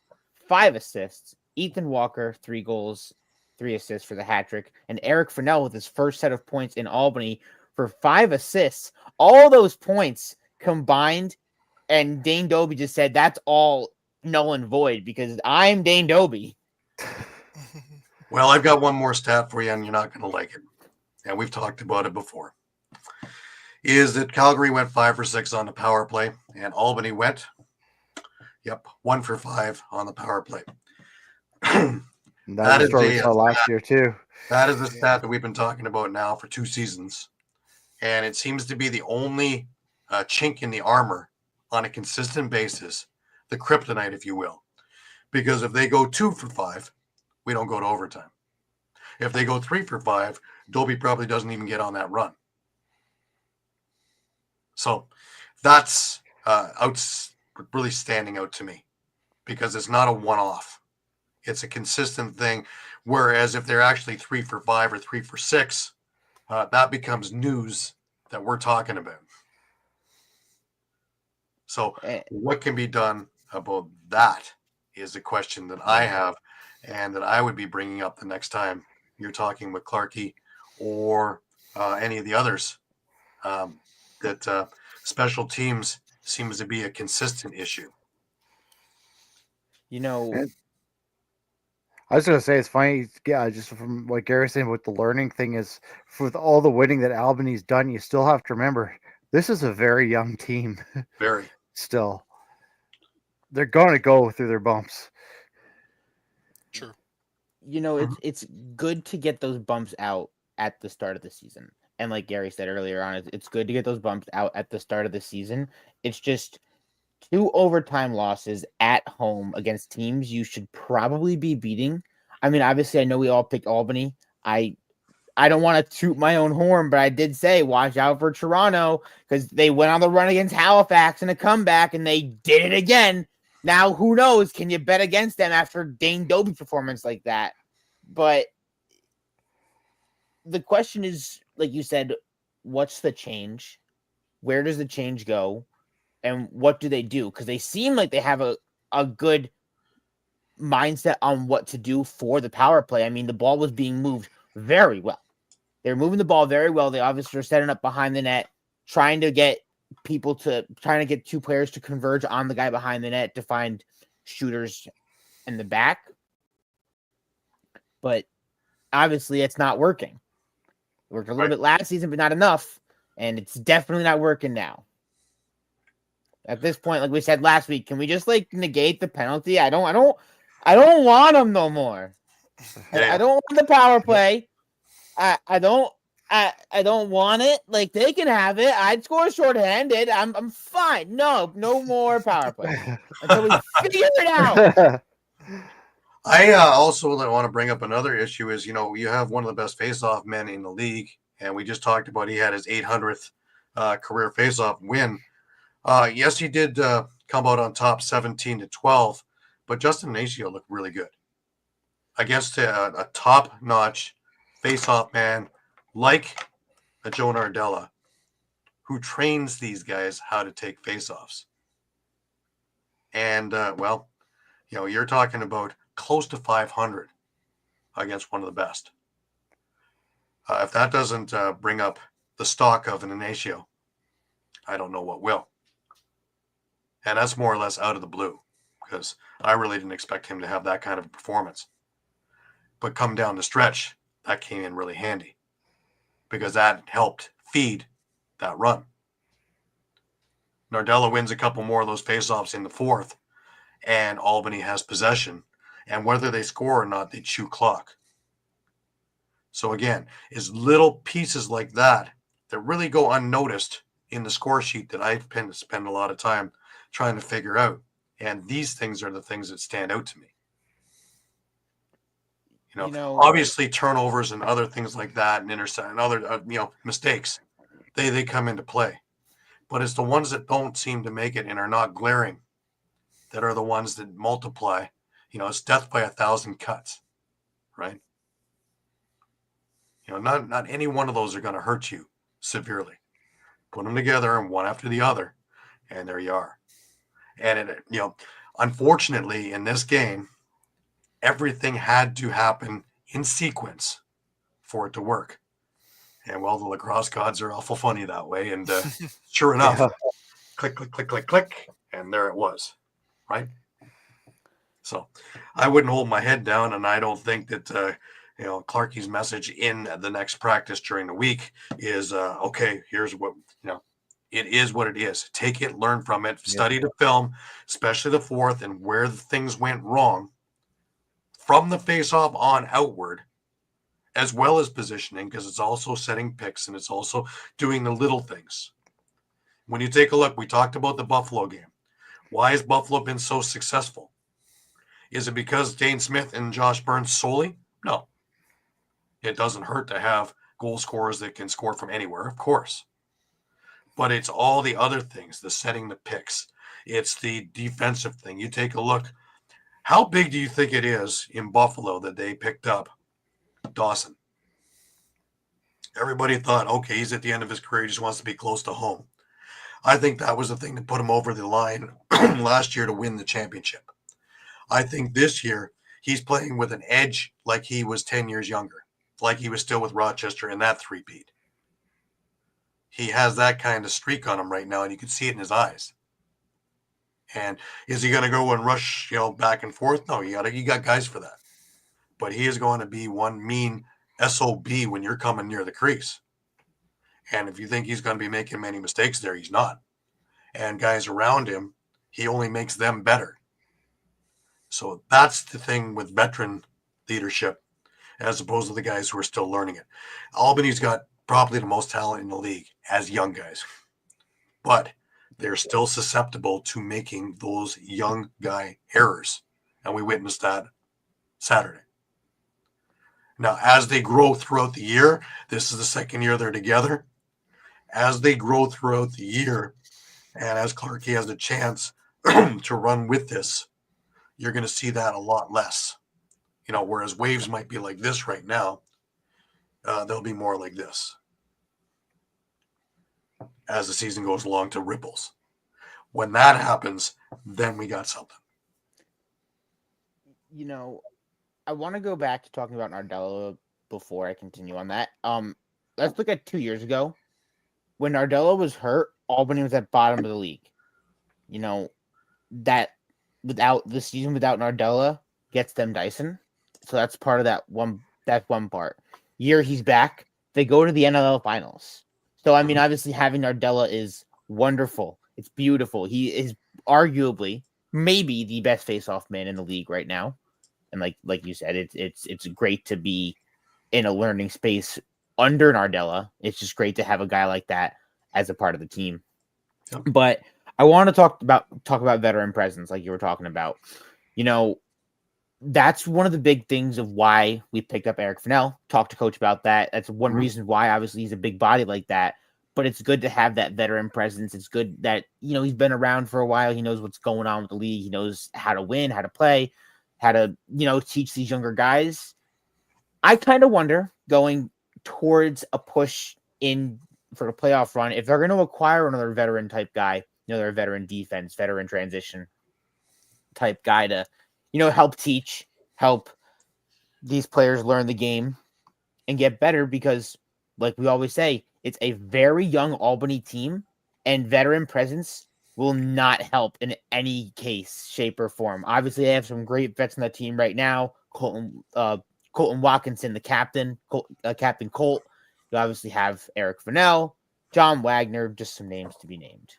5 assists. Ethan Walker, 3 goals, 3 assists for the hat trick. And Eric Fennell with his first set of points in Albany for 5 assists. All those points combined, and Dane Doby just said, that's all null and void because I'm Dane Doby. Well, I've got one more stat for you, and you're not going to like it. And we've talked about it before. Is that Calgary went 5 for 6 on the power play, and Albany went, 1 for 5 on the power play. That is what we saw last year too. That is the stat that we've been talking about now for 2 seasons, and it seems to be the only chink in the armor on a consistent basis, the kryptonite, if you will. Because if they go 2 for 5, we don't go to overtime. If they go 3 for 5, Doby probably doesn't even get on that run. So that's really standing out to me because it's not a one-off. It's a consistent thing. Whereas if they're actually 3 for 5 or 3 for 6, that becomes news that we're talking about. So what can be done about that is the question that I have and that I would be bringing up the next time you're talking with Clarkey or any of the others, that special teams seems to be a consistent issue. I was going to say, it's funny, just from what Gary's saying with the learning thing is, with all the winning that Albany's done, you still have to remember, this is a very young team. Very. Still. They're going to go through their bumps. Sure. It's good to get those bumps out at the start of the season. And like Gary said earlier on, it's good to get those bumps out at the start of the season. It's just 2 overtime losses at home against teams you should probably be beating. I mean, obviously, I know we all picked Albany. I don't want to toot my own horn, but I did say watch out for Toronto because they went on the run against Halifax in a comeback, and they did it again. Now, who knows? Can you bet against them after Dane Doby performance like that? But the question is, like you said, what's the change? Where does the change go? And what do? Because they seem like they have a good mindset on what to do for the power play. I mean, the ball was being moved very well. They're moving the ball very well. They obviously are setting up behind the net, trying to get two players to converge on the guy behind the net to find shooters in the back. But obviously it's not working. It worked a little bit last season, but not enough. And it's definitely not working now. At this point, like we said last week, can we just like negate the penalty? I don't want them no more. I don't want the power play. I don't want it. Like they can have it. I'd score shorthanded. I'm fine. No more power play until we figure it out. I also want to bring up another issue is, you have one of the best face-off men in the league, and we just talked about he had his 800th career face-off win. Yes, he did come out on top 17-12, but Justin Ignacio looked really good against a top-notch face-off man like a Joe Nardella, who trains these guys how to take face-offs. And, you're talking about close to 500 against one of the best. If that doesn't bring up the stock of an Ignacio, I don't know what will. And that's more or less out of the blue, because I really didn't expect him to have that kind of performance. But come down the stretch, that came in really handy, because that helped feed that run. Nardella wins a couple more of those faceoffs in the fourth, and Albany has possession. And whether they score or not, they chew clock. So again, it's little pieces like that that really go unnoticed in the score sheet that I spend a lot of time trying to figure out. And these things are the things that stand out to me. Obviously turnovers and other things like that, and intercept and other mistakes, they come into play. But it's the ones that don't seem to make it and are not glaring that are the ones that multiply. It's death by 1,000 cuts, right? Not any one of those are going to hurt you severely. Put them together and one after the other, and there you are. And unfortunately, in this game, everything had to happen in sequence for it to work. And the lacrosse gods are awful funny that way. And sure enough, click, click, click, click, click, and there it was, right? So I wouldn't hold my head down, and I don't think that Clarkie's message in the next practice during the week is okay. Here's what it is. What it is. Take it, learn from it, study the film, especially the fourth, and where the things went wrong from the face-off on outward, as well as positioning, because it's also setting picks and it's also doing the little things. When you take a look, we talked about the Buffalo game. Why has Buffalo been so successful? Is it because Dane Smith and Josh Burns solely? No. It doesn't hurt to have goal scorers that can score from anywhere, of course. But it's all the other things, the setting the picks. It's the defensive thing. You take a look. How big do you think it is in Buffalo that they picked up Dawson? Everybody thought, okay, he's at the end of his career. He just wants to be close to home. I think that was the thing that put him over the line last year to win the championship. I think this year he's playing with an edge like he was 10 years younger, like he was still with Rochester in that three-peat. He has that kind of streak on him right now, and you can see it in his eyes. And is he going to go and rush, back and forth? No, you got guys for that. But he is going to be one mean SOB when you're coming near the crease. And if you think he's going to be making many mistakes there, he's not. And guys around him, he only makes them better. So that's the thing with veteran leadership as opposed to the guys who are still learning it. Albany's got probably the most talent in the league as young guys. But they're still susceptible to making those young guy errors. And we witnessed that Saturday. Now, as they grow throughout the year, this is the second year they're together. As they grow throughout the year, and as Clarkie has the chance to run with this, you're going to see that a lot less. Whereas waves might be like this right now, they'll be more like this as the season goes along to ripples. When that happens, then we got something. You know, I want to go back to talking about Nardella before I continue on that. Let's look at 2 years ago. When Nardella was hurt, Albany was at bottom of the league. You know, that without the season without Nardella gets them Dyson. So that's part of that one part. Year he's back, they go to the NLL finals. So I mean, obviously having Nardella is wonderful. It's beautiful. He is arguably maybe the best face-off man in the league right now. And like you said, it's great to be in a learning space under Nardella. It's just great to have a guy like that as a part of the team. Yep. But I want to talk about veteran presence, like you were talking about. You know, that's one of the big things of why we picked up Eric Fennell. Talked to Coach about that. That's one reason why, obviously, he's a big body like that. But it's good to have that veteran presence. It's good that, you know, he's been around for a while. He knows what's going on with the league. He knows how to win, how to play, how to, you know, teach these younger guys. I kind of wonder, going towards a push in for a playoff run, if they're going to acquire another veteran type guy, another veteran defense, veteran transition type guy to, you know, help teach, help these players learn the game and get better, because like we always say, it's a very young Albany team, and veteran presence will not help in any case, shape, or form. Obviously, they have some great vets on the team right now. Colton Watkinson, the captain, Captain Colt. You obviously have Eric Fennell, John Wagner, just some names to be named.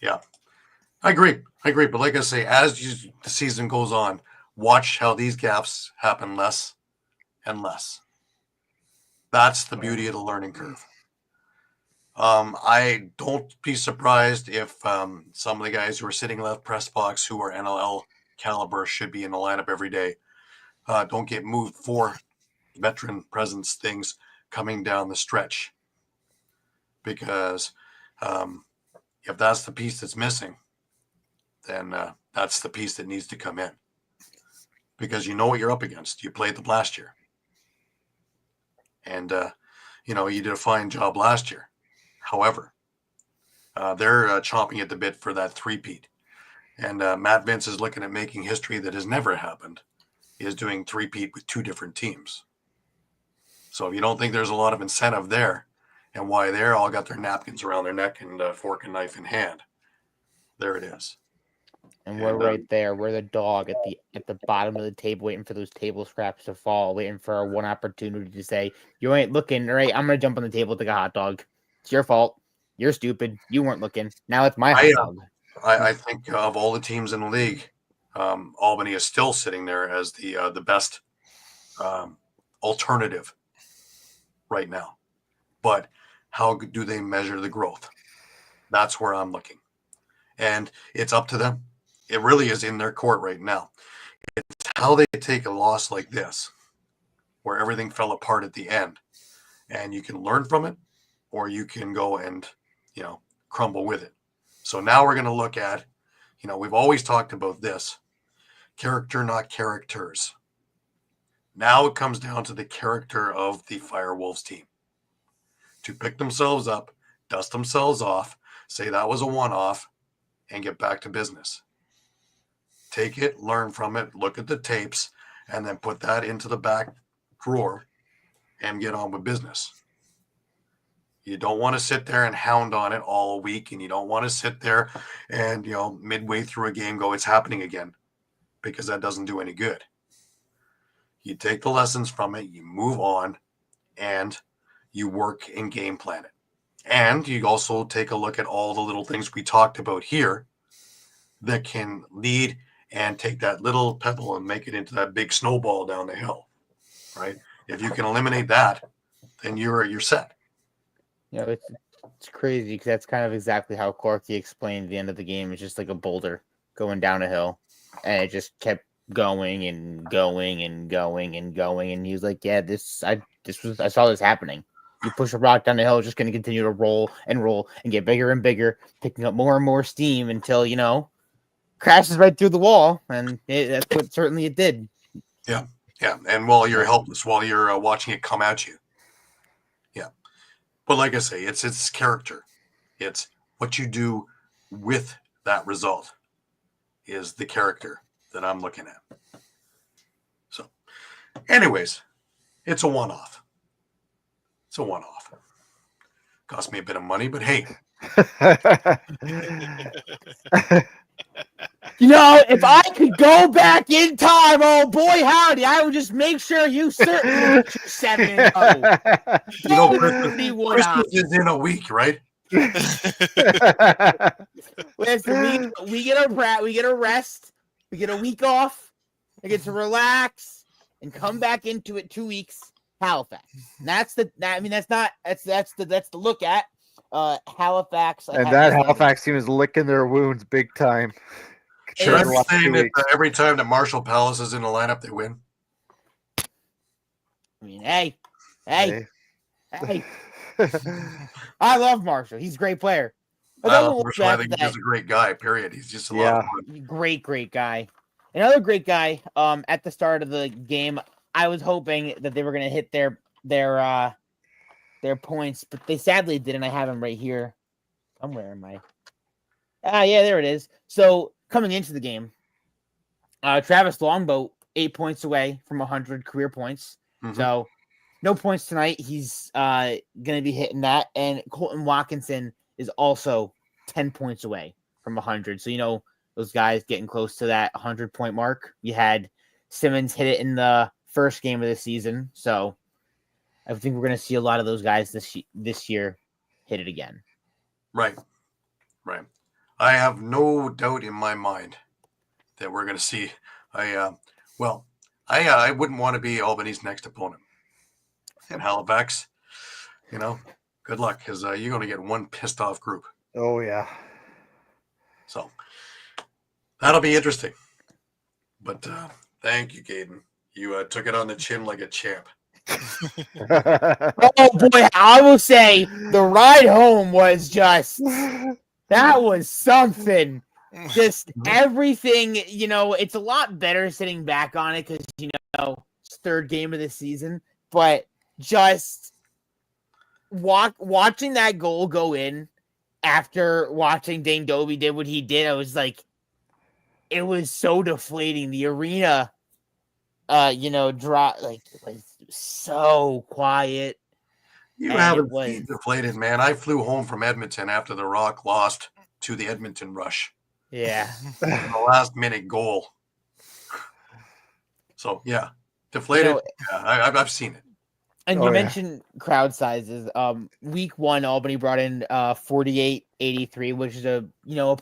Yeah, I agree. But like I say, as the season goes on, watch how these gaps happen less and less. That's the beauty of the learning curve. I don't be surprised if some of the guys who are sitting left press box, who are NLL caliber, should be in the lineup every day, don't get moved for veteran presence things coming down the stretch. Because if that's the piece that's missing, then that's the piece that needs to come in. Because you know what you're up against. You played them last year. And, you know, you did a fine job last year. However, they're chomping at the bit for that three-peat. And Matt Vince is looking at making history that has never happened. He is doing three-peat with two different teams. So if you don't think there's a lot of incentive there, and why they're all got their napkins around their neck and fork and knife in hand, there it is. And we're right there. We're the dog at the bottom of the table, waiting for those table scraps to fall, waiting for our one opportunity to say, "You ain't looking, all right? I'm gonna jump on the table, take a hot dog. It's your fault. You're stupid. You weren't looking. Now it's my hot dog." I think of all the teams in the league, Albany is still sitting there as the best alternative right now. But how do they measure the growth? That's where I'm looking, and it's up to them. It really is in their court right now. It's how they take a loss like this, where everything fell apart at the end, and you can learn from it, or you can go and, you know, crumble with it. So now we're going to look at, you know, we've always talked about this, character, not characters. Now it comes down to the character of the Firewolves team to pick themselves up, dust themselves off, say that was a one-off, and get back to business. Take it, learn from it, look at the tapes, and then put that into the back drawer and get on with business. You don't want to sit there and hound on it all week, and you don't want to sit there and, you know, midway through a game go, it's happening again, because that doesn't do any good. You take the lessons from it, you move on, and you work and game plan it. And you also take a look at all the little things we talked about here that can lead and take that little pebble and make it into that big snowball down the hill, right? If you can eliminate that, then you're set. You know, it's crazy, because that's kind of exactly how Corky explained the end of the game. It's just like a boulder going down a hill, and it just kept going and going and going and going. And he was like, "Yeah, I saw this happening. You push a rock down the hill, it's just going to continue to roll and get bigger and bigger, picking up more and more steam until, you know, crashes right through the wall." And that's what certainly it did. Yeah. And while you're helpless, while you're watching it come at you. Yeah. But like I say, it's character. It's what you do with that result is the character that I'm looking at. So, anyways, it's a one-off. It's a one-off. Cost me a bit of money, but hey. You know, if I could go back in time, oh boy, howdy, I would just make sure you certainly get your 7-0. You know, Totally would Christmas not. is in a week, right? Listen, we get a rest, we get a week off, I get to relax and come back into it 2 weeks. Halifax. And that's the look at Halifax. And that Halifax team is licking their wounds big time. Should I be saying that every time that Marshall Palace is in the lineup, they win? I mean, hey. I love Marshall. He's a great player. I love Marshall. I think he's just a great guy, period. He's just a lot of fun. Great guy. Another great guy, at the start of the game, I was hoping that they were going to hit their points, but they sadly didn't. I have him right here. Somewhere am I? Yeah, there it is. So coming into the game, Travis Longboat 8 points away from 100 career points. Mm-hmm. So no points tonight. He's going to be hitting that. And Colton Watkinson is also 10 points away from 100. So, you know, those guys getting close to that 100-point mark. You had Simmons hit it in the first game of the season. So I think we're going to see a lot of those guys this year hit it again. Right. I have no doubt in my mind that we're going to see. I wouldn't want to be Albany's next opponent. And Halifax, you know, good luck, because you're going to get one pissed off group. Oh, yeah. So that'll be interesting. But thank you, Caden. You took it on the chin like a champ. Oh, boy, I will say the ride home was just... That was something. Just everything, you know, it's a lot better sitting back on it because, you know, it's third game of the season. But just watching that goal go in after watching Dane Dobie did what he did, I was like, it was so deflating. The arena, dropped, like, it was so quiet. You haven't been deflated, man. I flew home from Edmonton after the Rock lost to the Edmonton Rush. Yeah. The last minute goal. So, yeah. Deflated. You know, yeah, I've seen it. And you mentioned crowd sizes. Week 1, Albany brought in 4883, which is a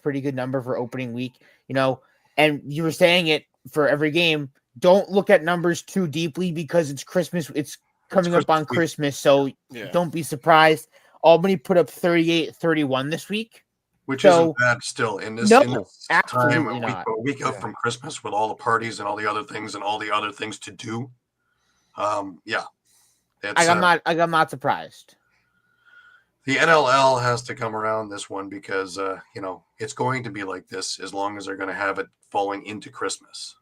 pretty good number for opening week. You know, and you were saying it for every game. Don't look at numbers too deeply because it's Christmas. It's coming up on Christmas, so don't be surprised. Albany put up 38-31 this week. Which isn't bad still in this time, not. a week out from Christmas with all the parties and all the other things to do. I'm not surprised. The NLL has to come around this one because, it's going to be like this as long as they're going to have it falling into Christmas.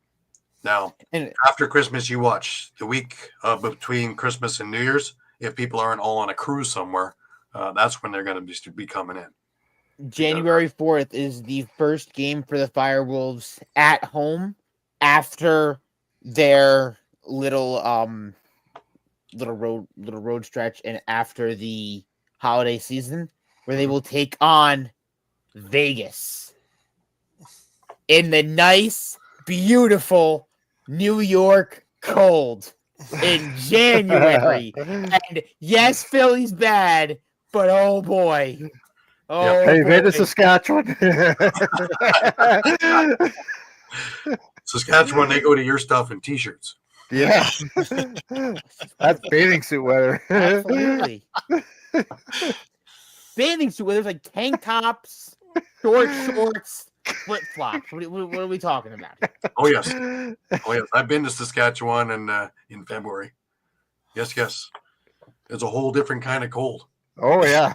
Now, after Christmas, you watch the week between Christmas and New Year's. If people aren't all on a cruise somewhere, that's when they're going to be coming in. January 4th is the first game for the Firewolves at home after their little road stretch and after the holiday season, where they will take on Vegas in the nice, beautiful New York cold in January. And yes, Philly's bad, but oh boy. Oh, hey, made it Saskatchewan. Saskatchewan, they go to your stuff in t-shirts. Yeah. That's bathing suit weather. Absolutely. Bathing suit weather, like tank tops, shorts, flip-flops. What are we talking about? Oh, yes. I've been to Saskatchewan in February. Yes. It's a whole different kind of cold. Oh, yeah.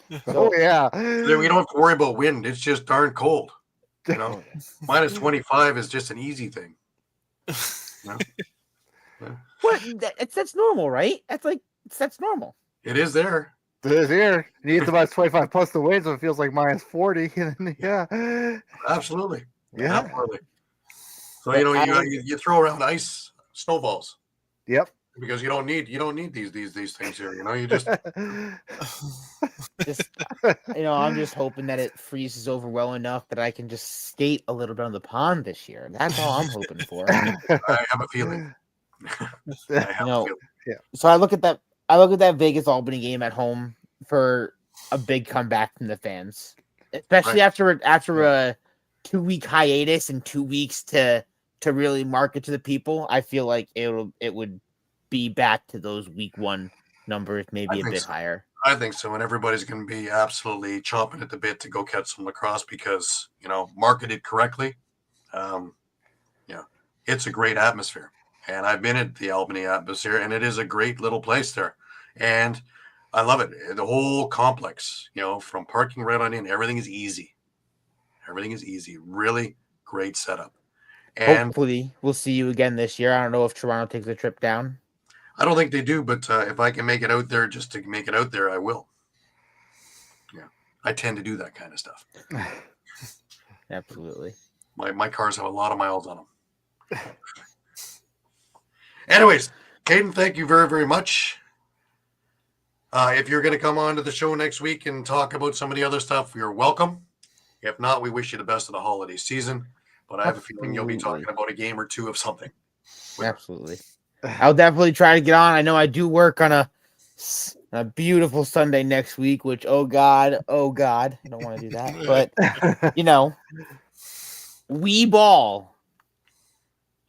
We don't have to worry about wind. It's just darn cold. You know, minus 25 is just an easy thing. You know? What? That's normal, right? That's normal. It is there. This here. You get the minus 25 plus the wins, so it feels like minus 40. And then, yeah. Absolutely. Yeah. Absolutely. So you throw around ice snowballs Yep. because you don't need these things here. You just I'm just hoping that it freezes over well enough that I can just skate a little bit on the pond this year. That's all I'm hoping for. I have a feeling. I have a feeling. So I look at that Vegas Albany game at home for a big comeback from the fans, especially after a 2-week hiatus and 2 weeks to really market to the people. I feel like it would be back to those week 1 numbers, maybe a bit higher. I think so, and everybody's going to be absolutely chomping at the bit to go catch some lacrosse because marketed correctly, it's a great atmosphere. And I've been at the Albany atmosphere, and it is a great little place there. And I love it. The whole complex, from parking right on in, everything is easy. Everything is easy. Really great setup. And hopefully we'll see you again this year. I don't know if Toronto takes a trip down. I don't think they do, but if I can make it out there just to make it out there, I will. Yeah, I tend to do that kind of stuff. Absolutely. My cars have a lot of miles on them. Anyways, Caden, thank you very, very much. If you're going to come on to the show next week and talk about some of the other stuff, you're welcome. If not, we wish you the best of the holiday season. But I have a feeling you'll be talking about a game or two of something. Absolutely. I'll definitely try to get on. I know I do work on a beautiful Sunday next week, which, oh God, I don't want to do that. But, we ball.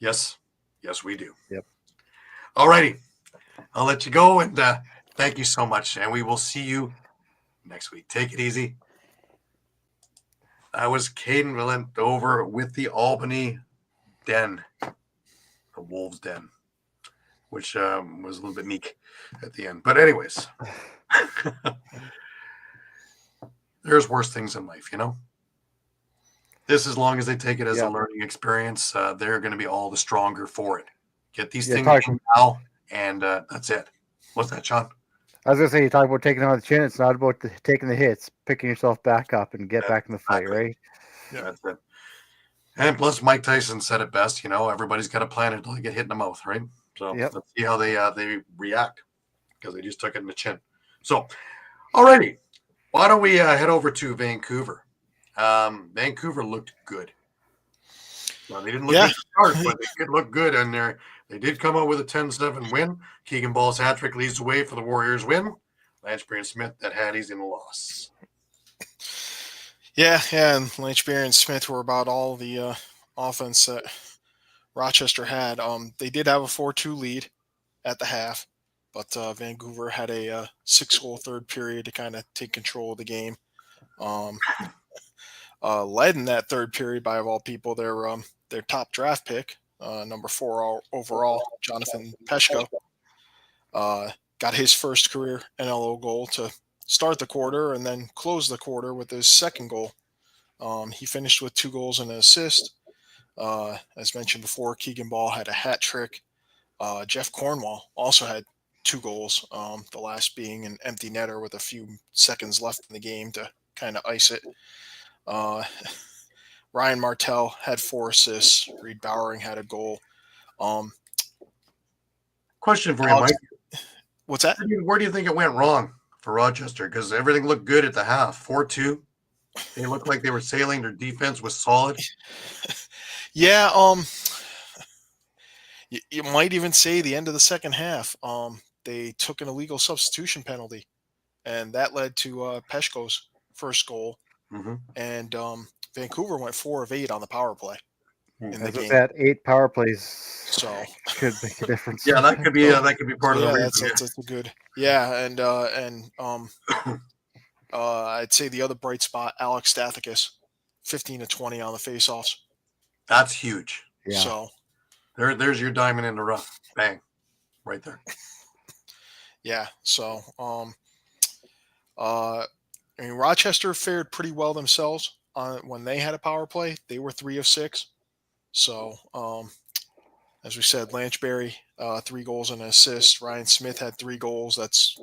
Yes, we do. Yep. All righty. I'll let you go, and thank you so much, and we will see you next week. Take it easy. That was Caden Valent over with the Albany Den, the Wolves Den, which was a little bit meek at the end. But anyways, there's worse things in life, This, as long as they take it as a learning experience, they're going to be all the stronger for it. Get these things in now, and that's it. What's that, Shawn? I was going to say, you talk about taking on the chin. It's not about taking the hits, picking yourself back up and get back in the fight, right? Yeah, that's it. And plus, Mike Tyson said it best, everybody's got a plan until they get hit in the mouth, right? So let's see how they react, because they just took it in the chin. So, alrighty. Why don't we head over to Vancouver? Vancouver looked good. Well, they didn't look good to start, but they did look good, and they did come out with a 10-7 win. Keegan Ball's hat trick leads the way for the Warriors win. Lanchbury and Smith, that Hattie's in a loss. Yeah, and Lanchbury and Smith were about all the offense that Rochester had. They did have a 4-2 lead at the half, but Vancouver had a 6-goal third period to kind of take control of the game. Led in that third period by, of all people, their top draft pick, number 4 overall, Jonathan Peshko, got his first career NLL goal to start the quarter and then close the quarter with his second goal. He finished with 2 goals and an assist. As mentioned before, Keegan Ball had a hat trick. Jeff Cornwall also had 2 goals, the last being an empty netter with a few seconds left in the game to kind of ice it. Ryan Martell had 4 assists. Reed Bowering had a goal. Question for you, Mike. What's that? Where do you think it went wrong for Rochester? Because everything looked good at the half. 4-2. They looked like they were sailing. Their defense was solid. Yeah. You might even say the end of the second half. They took an illegal substitution penalty, and that led to Peshko's first goal. Mm-hmm. And Vancouver went 4 of 8 on the power play in the game. That 8 power plays, so could make a difference. Yeah, that could be part of the reason. That's a good. Yeah, and I'd say the other bright spot, Alex Stathakis, 15 to 20 on the faceoffs. That's huge. Yeah. So there's your diamond in the rough. Bang, right there. Yeah. So Rochester fared pretty well themselves when they had a power play. They were 3 of 6. So, as we said, Lanchbury, 3 goals and an assist. Ryan Smith had 3 goals. That's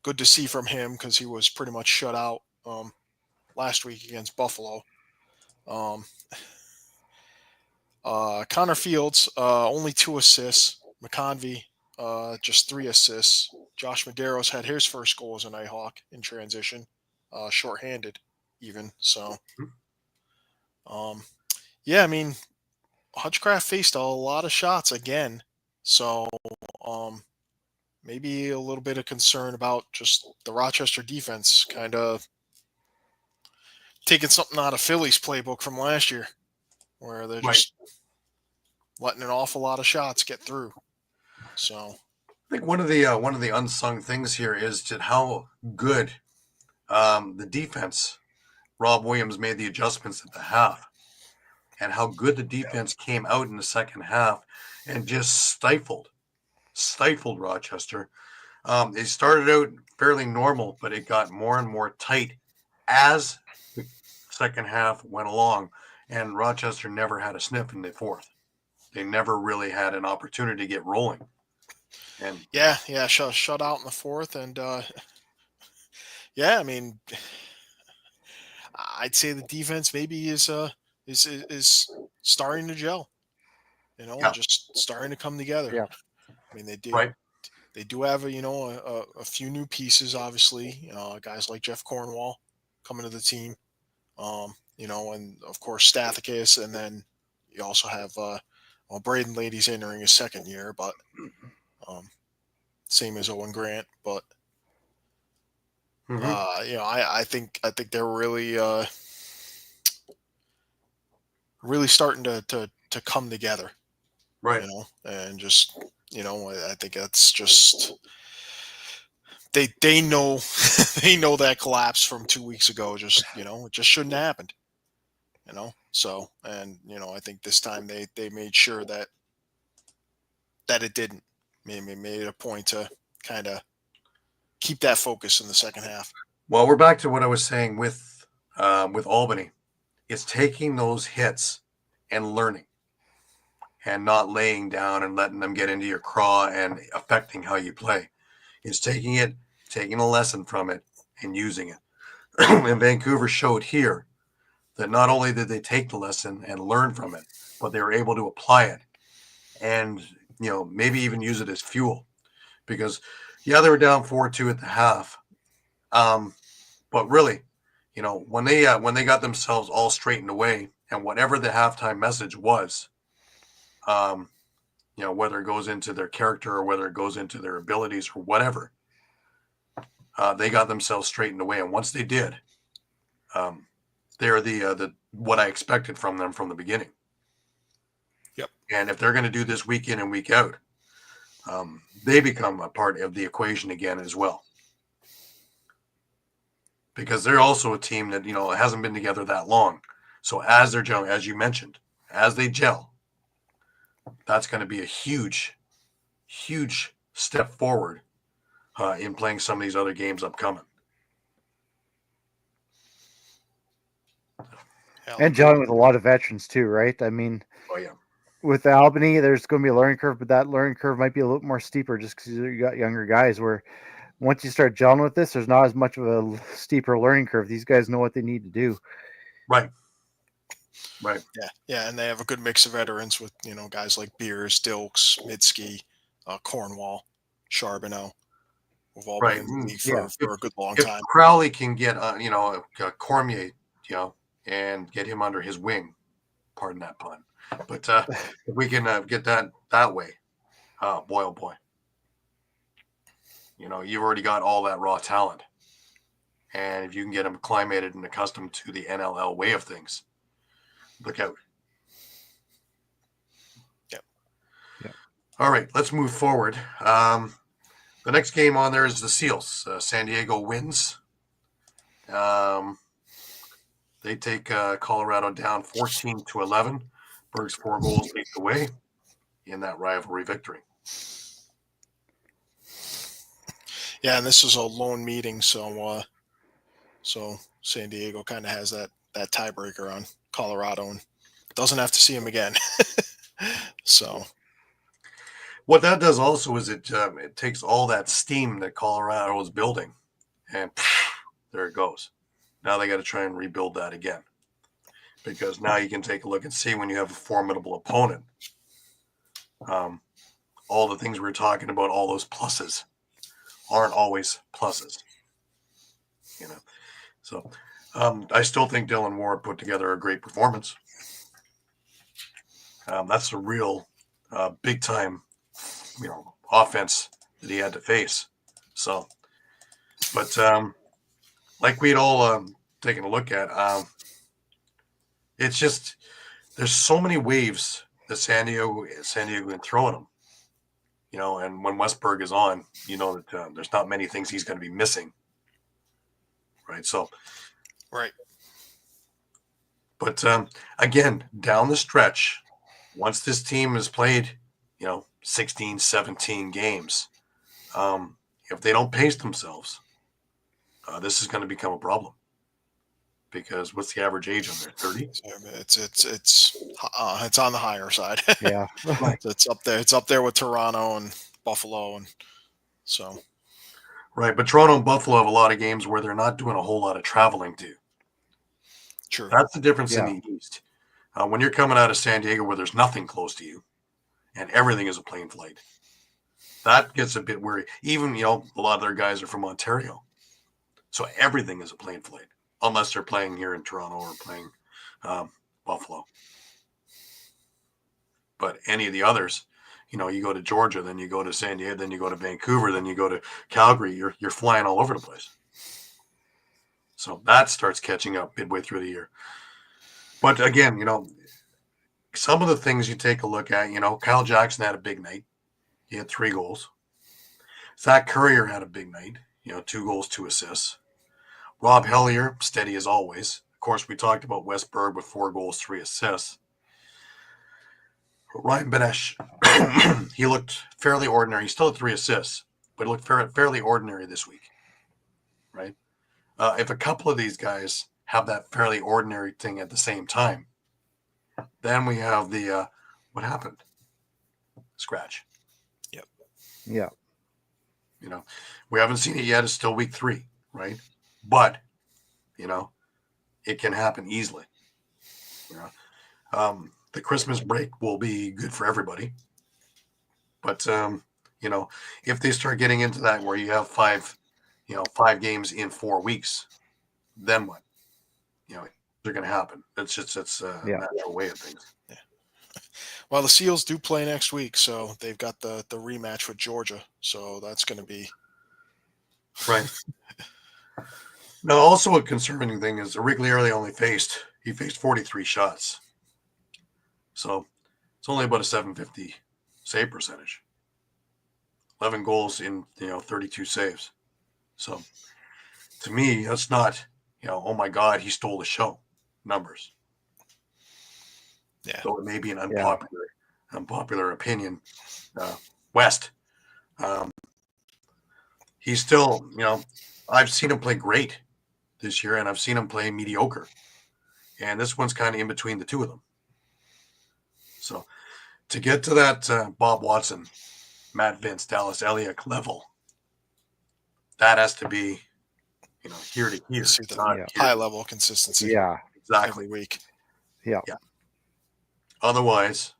good to see from him because he was pretty much shut out last week against Buffalo. Connor Fields, only 2 assists. McConvey, just 3 assists. Josh Medeiros had his first goal as a Nighthawk in transition, shorthanded even. So, yeah, I mean, Hutchcraft faced a lot of shots again. So, maybe a little bit of concern about just the Rochester defense kind of taking something out of Philly's playbook from last year, where they're just letting an awful lot of shots get through. So I think one of the unsung things here is just how good the defense. Rob Williams made the adjustments at the half, and how good the defense came out in the second half and just stifled Rochester. It started out fairly normal, but it got more and more tight as the second half went along, and Rochester never had a sniff in the fourth. They never really had an opportunity to get rolling. And yeah, shut out in the fourth, and yeah, I mean, I'd say the defense maybe is starting to gel, just starting to come together. Yeah. I mean, they do have a few new pieces, obviously, guys like Jeff Cornwall coming to the team, and of course Stathakis, and then you also have Braden Lady's entering his second year, but same as Owen Grant, but I think they're really really starting to come together, right, and just I think that's just they know they know that collapse from 2 weeks ago just it just shouldn't have happened, so, and I think this time they made sure that it didn't. Made it a point to kind of keep that focus in the second half. Well, we're back to what I was saying with Albany. It's taking those hits and learning, and not laying down and letting them get into your craw and affecting how you play. It's taking a lesson from it and using it. And Vancouver showed here that not only did they take the lesson and learn from it, but they were able to apply it and maybe even use it as fuel. Because they were down 4-2 at the half, but really, when they got themselves all straightened away, and whatever the halftime message was, whether it goes into their character or whether it goes into their abilities or whatever, they got themselves straightened away. And once they did, they're the what I expected from them from the beginning. Yep. And if they're going to do this week in and week out, they become a part of the equation again as well. Because they're also a team that, hasn't been together that long. So as they're gelling, as you mentioned, as they gel, that's going to be a huge, huge step forward in playing some of these other games upcoming. And gelling with a lot of veterans too, right? I mean, oh yeah. With Albany, there's going to be a learning curve, but that learning curve might be a little more steeper just because you got younger guys. Where once you start gelling with this, there's not as much of a steeper learning curve. These guys know what they need to do. Right. Yeah, and they have a good mix of veterans with guys like Beers, Dilks, Mitski, Cornwall, Charbonneau. We've all been in the league for a good long time. If Crowley can get Cormier, and get him under his wing, pardon that pun. But if we can get that way, boy, oh boy. You've already got all that raw talent. And if you can get them acclimated and accustomed to the NLL way of things, look out. Yep. All right, let's move forward. The next game on there is the Seals. San Diego wins. They take Colorado down 14-11. Berg's 4 goals leaked away in that rivalry victory. Yeah, and this is a lone meeting, so San Diego kind of has that tiebreaker on Colorado and doesn't have to see him again. So, What that does also is it takes all that steam that Colorado is building, and there it goes. Now they got to try and rebuild that again, because now you can take a look and see when you have a formidable opponent. All the things we were talking about, all those pluses, aren't always pluses. You know, so I still think Dylan Ward put together a great performance. That's a real big time, offense that he had to face. So, but like we'd all taken a look at, it's just there's so many waves that San Diego been throwing them. And when Westberg is on, that there's not many things he's going to be missing. Right. So, Right. But again, down the stretch, once this team has played, 16, 17 games, if they don't pace themselves, this is going to become a problem. Because what's the average age on there? 30? It's on the higher side. Yeah. Right. It's up there. It's up there with Toronto and Buffalo, and so. Right, but Toronto and Buffalo have a lot of games where they're not doing a whole lot of traveling to. True. That's the difference in the East. When you're coming out of San Diego where there's nothing close to you and everything is a plane flight, that gets a bit weary. Even, a lot of their guys are from Ontario. So everything is a plane flight, unless they're playing here in Toronto or playing Buffalo. But any of the others, you go to Georgia, then you go to San Diego, then you go to Vancouver, then you go to Calgary, you're flying all over the place. So that starts catching up midway through the year. But again, some of the things you take a look at, Kyle Jackson had a big night. He had 3 goals. Zach Currier had a big night, 2 goals, 2 assists. Rob Hellier, steady as always. Of course, we talked about Westberg with 4 goals, 3 assists. Ryan Benesh, he looked fairly ordinary. He still had 3 assists, but he looked fairly ordinary this week, right? If a couple of these guys have that fairly ordinary thing at the same time, then we have the what happened? Scratch. Yep. Yeah. We haven't seen it yet. It's still week 3, right? But, it can happen easily. The Christmas break will be good for everybody. But, if they start getting into that where you have 5 games in 4 weeks, then what? They're going to happen. It's a natural way of things. Yeah. Well, the Seals do play next week, so they've got the rematch with Georgia. So that's going to be right. Now, also a concerning thing is Wrigley Early faced 43 shots. So it's only about a 750 save percentage. 11 goals in 32 saves. So to me, that's not oh my God, he stole the show numbers. Yeah. So it may be an unpopular opinion. West, he's still I've seen him play great this year, and I've seen him play mediocre, and this one's kind of in between the two of them. So to get to that Bob Watson, Matt Vince, Dallas Eliak level, that has to be here to here. See the high level consistency. Yeah. Exactly. Every week. Yeah. Otherwise,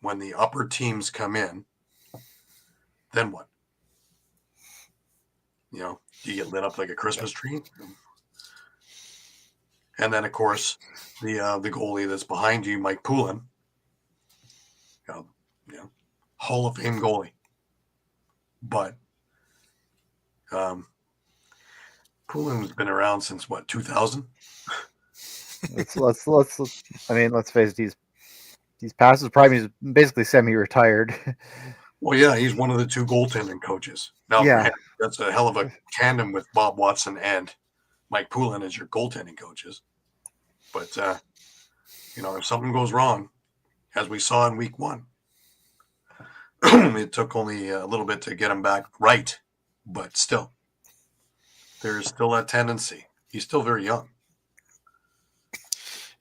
when the upper teams come in, then what? You get lit up like a Christmas tree. And then, of course, the goalie that's behind you, Mike Poulin, Hall of Fame goalie. But Poulin's been around since what, 2000? Let's face it, these passes probably basically semi-retired. Well, yeah, he's one of the 2 goaltending coaches. Now, Yeah. that's a hell of a tandem with Bob Watson and Mike Poulin as your goaltending coaches. But, if something goes wrong, as we saw in week 1, it took only a little bit to get him back right. But still, there is still that tendency. He's still very young.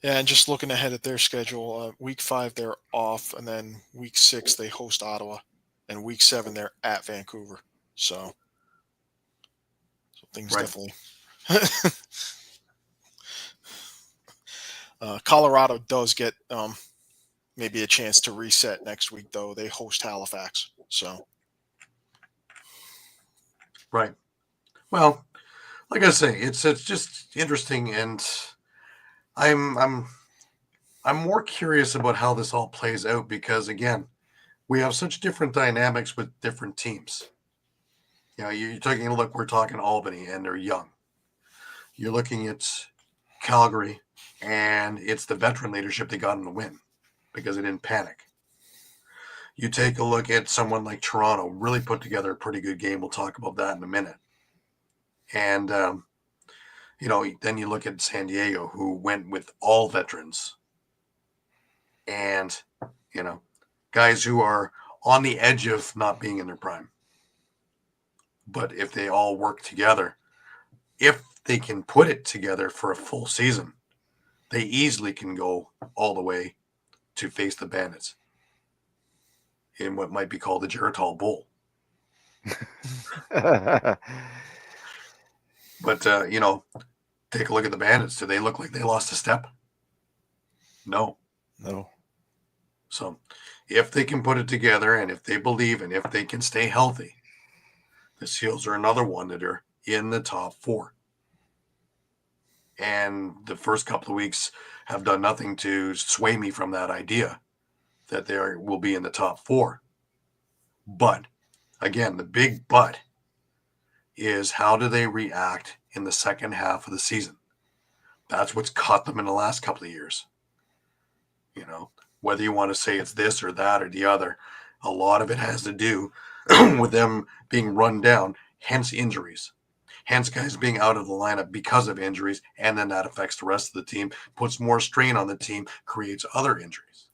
Yeah, and just looking ahead at their schedule, week 5 they're off, and then week 6 they host Ottawa, and week 7 they're at Vancouver. So things Right. definitely. Colorado does get maybe a chance to reset next week, though. They host Halifax, so Right. Well, like I say, it's just interesting, and I'm more curious about how this all plays out because again, we have such different dynamics with different teams. You know, you're taking a look. We're talking Albany, and they're young. You're looking at Calgary, and it's the veteran leadership they got in the win because they didn't panic. You take a look at someone like Toronto, really put together a pretty good game. We'll talk about that in a minute. And, you know, then you look at San Diego, who went with all veterans and, you know, guys who are on the edge of not being in their prime. But if they all work together, if they can put it together for a full season, they easily can go all the way to face the Bandits in what might be called the Geritol Bowl. But, you know, take a look at the Bandits. Do they look like they lost a step? No. No. So if they can put it together and if they believe and if they can stay healthy, the Seals are another one that are in the top 4. And the first couple of weeks have done nothing to sway me from that idea that they will be in the top 4. But again, the big but is how do they react in the second half of the season? That's what's caught them in the last couple of years. You know, whether you want to say it's this or that or the other, a lot of it has to do with them being run down, hence injuries. Hence guys being out of the lineup because of injuries, and then that affects the rest of the team, puts more strain on the team, creates other injuries.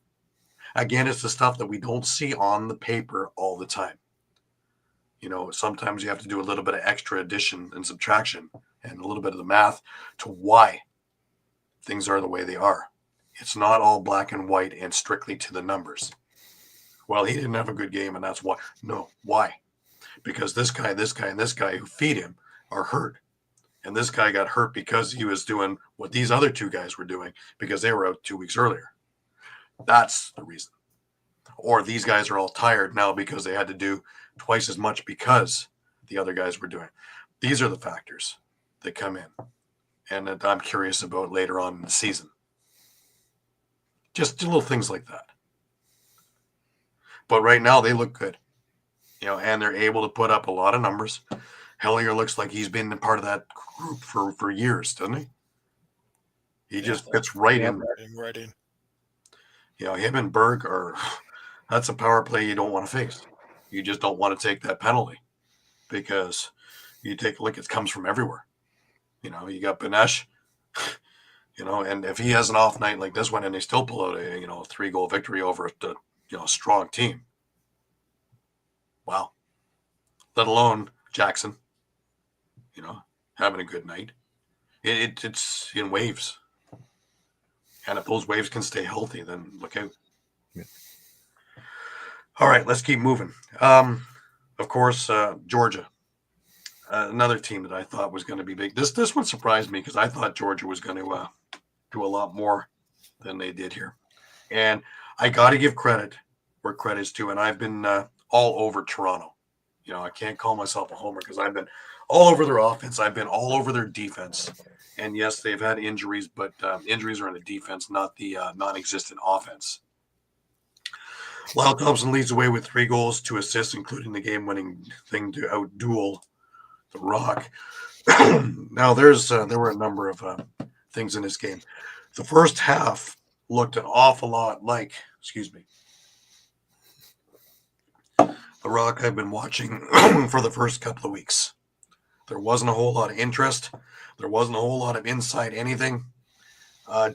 Again, it's the stuff that we don't see on the paper all the time. You know, sometimes you have to do a little bit of extra addition and subtraction and a little bit of the math to why things are the way they are. It's not all black and white and strictly to the numbers. Well, he didn't have a good game and that's why. No, why? Because this guy, and this guy who feed him are hurt. And this guy got hurt because he was doing what these other 2 guys were doing because they were out 2 weeks earlier. That's the reason. Or these guys are all tired now because they had to do twice as much because the other guys were doing. These are the factors that come in and that I'm curious about later on in the season. Just little things like that. But right now they look good, you know, and they're able to put up a lot of numbers. Hellier looks like he's been a part of that group for years, doesn't he? He just fits right in. Right in. You know, him and Berg that's a power play you don't want to face. You just don't want to take that penalty because you take a look, it comes from everywhere. You know, you got Benesh, you know, and if he has an off night like this one and they still pull out a, 3-goal victory over a strong team. Wow. Let alone Jackson, having a good night. It's in waves. And if those waves can stay healthy, then look out. Yeah. All right, let's keep moving. Of course, Georgia, another team that I thought was going to be big. This one surprised me because I thought Georgia was going to do a lot more than they did here. And I got to give credit where credit's due. And I've been all over Toronto. I can't call myself a homer because I've been all over their offense. I've been all over their defense. And yes, they've had injuries, but injuries are in the defense, not the non-existent offense. Lyle Thompson leads away with 3 goals, 2 assists, including the game-winning thing to outduel the Rock. Now, there were a number of things in this game. The first half looked an awful lot like, the Rock I've been watching for the first couple of weeks. There wasn't a whole lot of interest. There wasn't a whole lot of inside anything.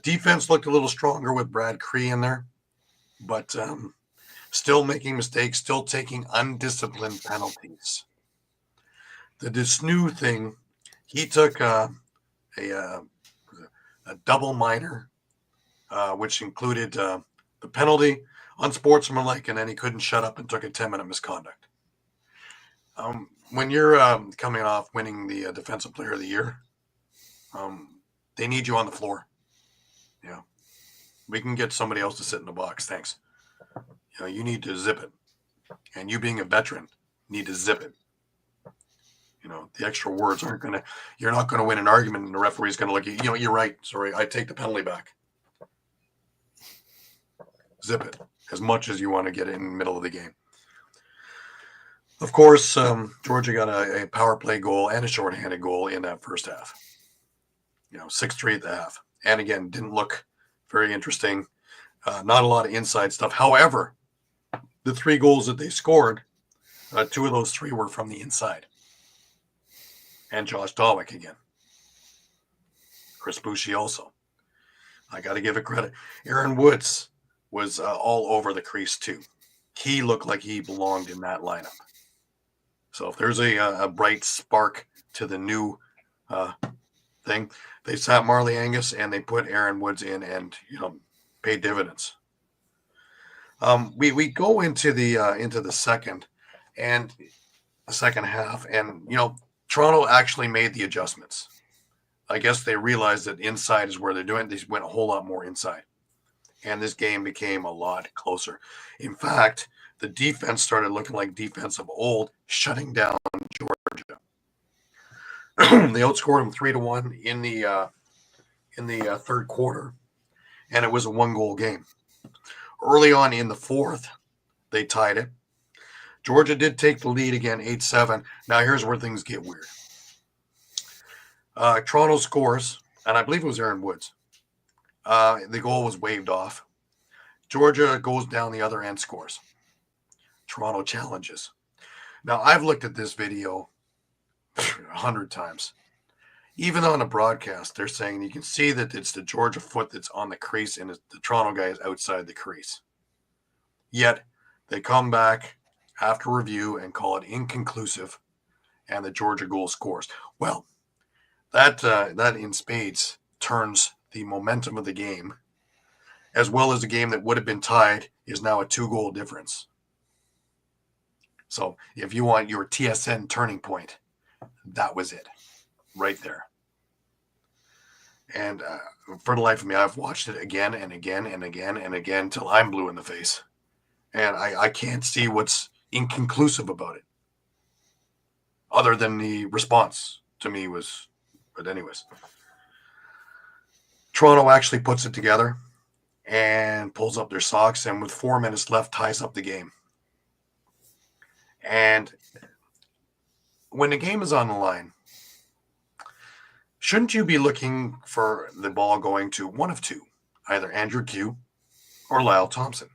Defense looked a little stronger with Brad Cree in there, but still making mistakes, still taking undisciplined penalties. The Desnu thing, he took a double minor which included the penalty, unsportsmanlike, and then he couldn't shut up and took a 10-minute misconduct. When you're coming off winning the Defensive Player of the Year, they need you on the floor. Yeah, we can get somebody else to sit in the box. Thanks. You need to zip it, and you being a veteran need to zip it. The extra words aren't gonna. You're not gonna win an argument, and the referee's gonna look at you. You're right. Sorry, I take the penalty back. Zip it as much as you want to get it in the middle of the game. Of course, Georgia got a power play goal and a shorthanded goal in that first half. 6-3 at the half. And again, didn't look very interesting. Not a lot of inside stuff. However, the 3 goals that they scored, 2 of those 3 were from the inside. And Josh Dawick again. Chris Boucher also. I got to give it credit. Aaron Woods was all over the crease too. He looked like he belonged in that lineup. So if there's a bright spark to the new thing, they sat Marley Angus and they put Aaron Woods in and paid dividends. We go into the second half, and Toronto actually made the adjustments. I guess they realized that inside is where they're doing. They went a whole lot more inside, and this game became a lot closer. In fact, the defense started looking like defense of old, shutting down Georgia. They outscored them 3-1 in the third quarter, and it was a 1-goal game. Early on in the fourth, they tied it. Georgia did take the lead again, 8-7. Now here's where things get weird. Toronto scores, and I believe it was Aaron Woods. The goal was waved off. Georgia goes down the other end, scores. Toronto challenges. Now, I've looked at this video 100 times. Even on a broadcast, they're saying you can see that it's the Georgia foot that's on the crease and the Toronto guy is outside the crease. Yet, they come back after review and call it inconclusive, and the Georgia goal scores. Well, that in spades turns the momentum of the game, as well as the game that would have been tied is now a 2-goal difference. So if you want your TSN turning point, that was it right there. And for the life of me, I've watched it again and again and again and again till I'm blue in the face. And I can't see what's inconclusive about it, other than the response to me was, but anyways. Toronto actually puts it together and pulls up their socks, and with 4 minutes left, ties up the game. And when the game is on the line, shouldn't you be looking for the ball going to one of two, either Andrew Q or Lyle Thompson?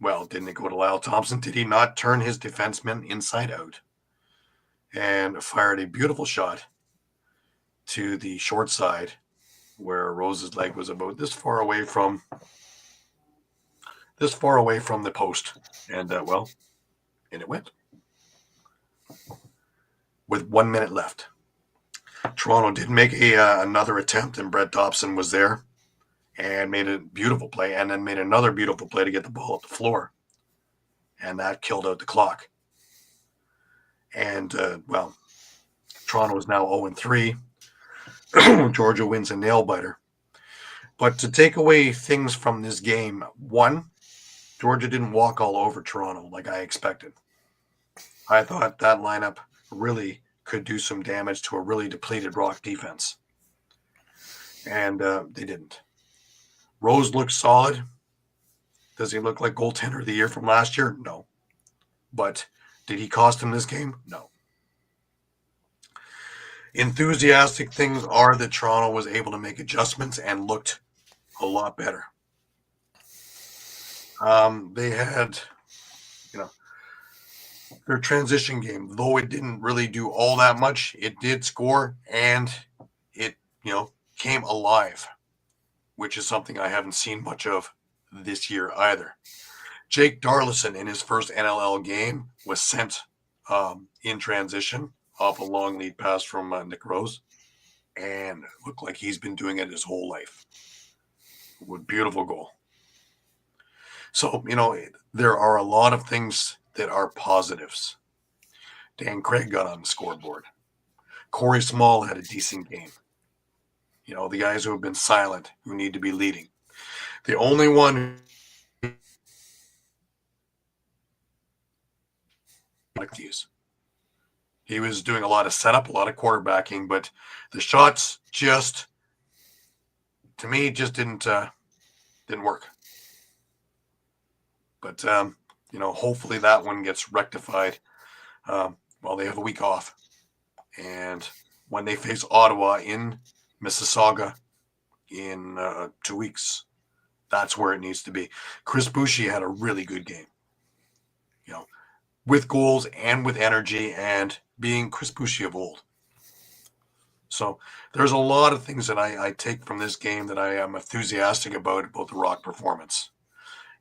Well, didn't it go to Lyle Thompson? Did he not turn his defenseman inside out and fired a beautiful shot to the short side where Rose's leg was about this far away from the post? And and it went. With 1 minute left. Toronto did make another attempt, and Brett Dobson was there and made a beautiful play, and then made another beautiful play to get the ball up the floor. And that killed out the clock. And, Toronto is now 0-3. Georgia wins a nail-biter. But to take away things from this game, one, Georgia didn't walk all over Toronto like I expected. I thought that lineup really could do some damage to a really depleted Rock defense. And they didn't. Rose looks solid. Does he look like goaltender of the year from last year? No. But did he cost him this game? No. Enthusiastic things are that Toronto was able to make adjustments and looked a lot better. They had, their transition game, though it didn't really do all that much, it did score, and it, came alive, which is something I haven't seen much of this year either. Jake Darlison in his first NLL game was sent in transition off a long lead pass from Nick Rose, and looked like he's been doing it his whole life. with beautiful goal. So, there are a lot of things that are positives. Dan Craig got on the scoreboard. Corey Small had a decent game. The guys who have been silent, who need to be leading. The only one he was doing a lot of setup, a lot of quarterbacking, but the shots just, to me, just didn't work. But hopefully that one gets rectified. Well, they have a week off, and when they face Ottawa in Mississauga in 2 weeks, that's where it needs to be. Chris Boucher had a really good game, with goals and with energy and being Chris Boucher of old. So there's a lot of things that I take from this game that I am enthusiastic about the Rock performance.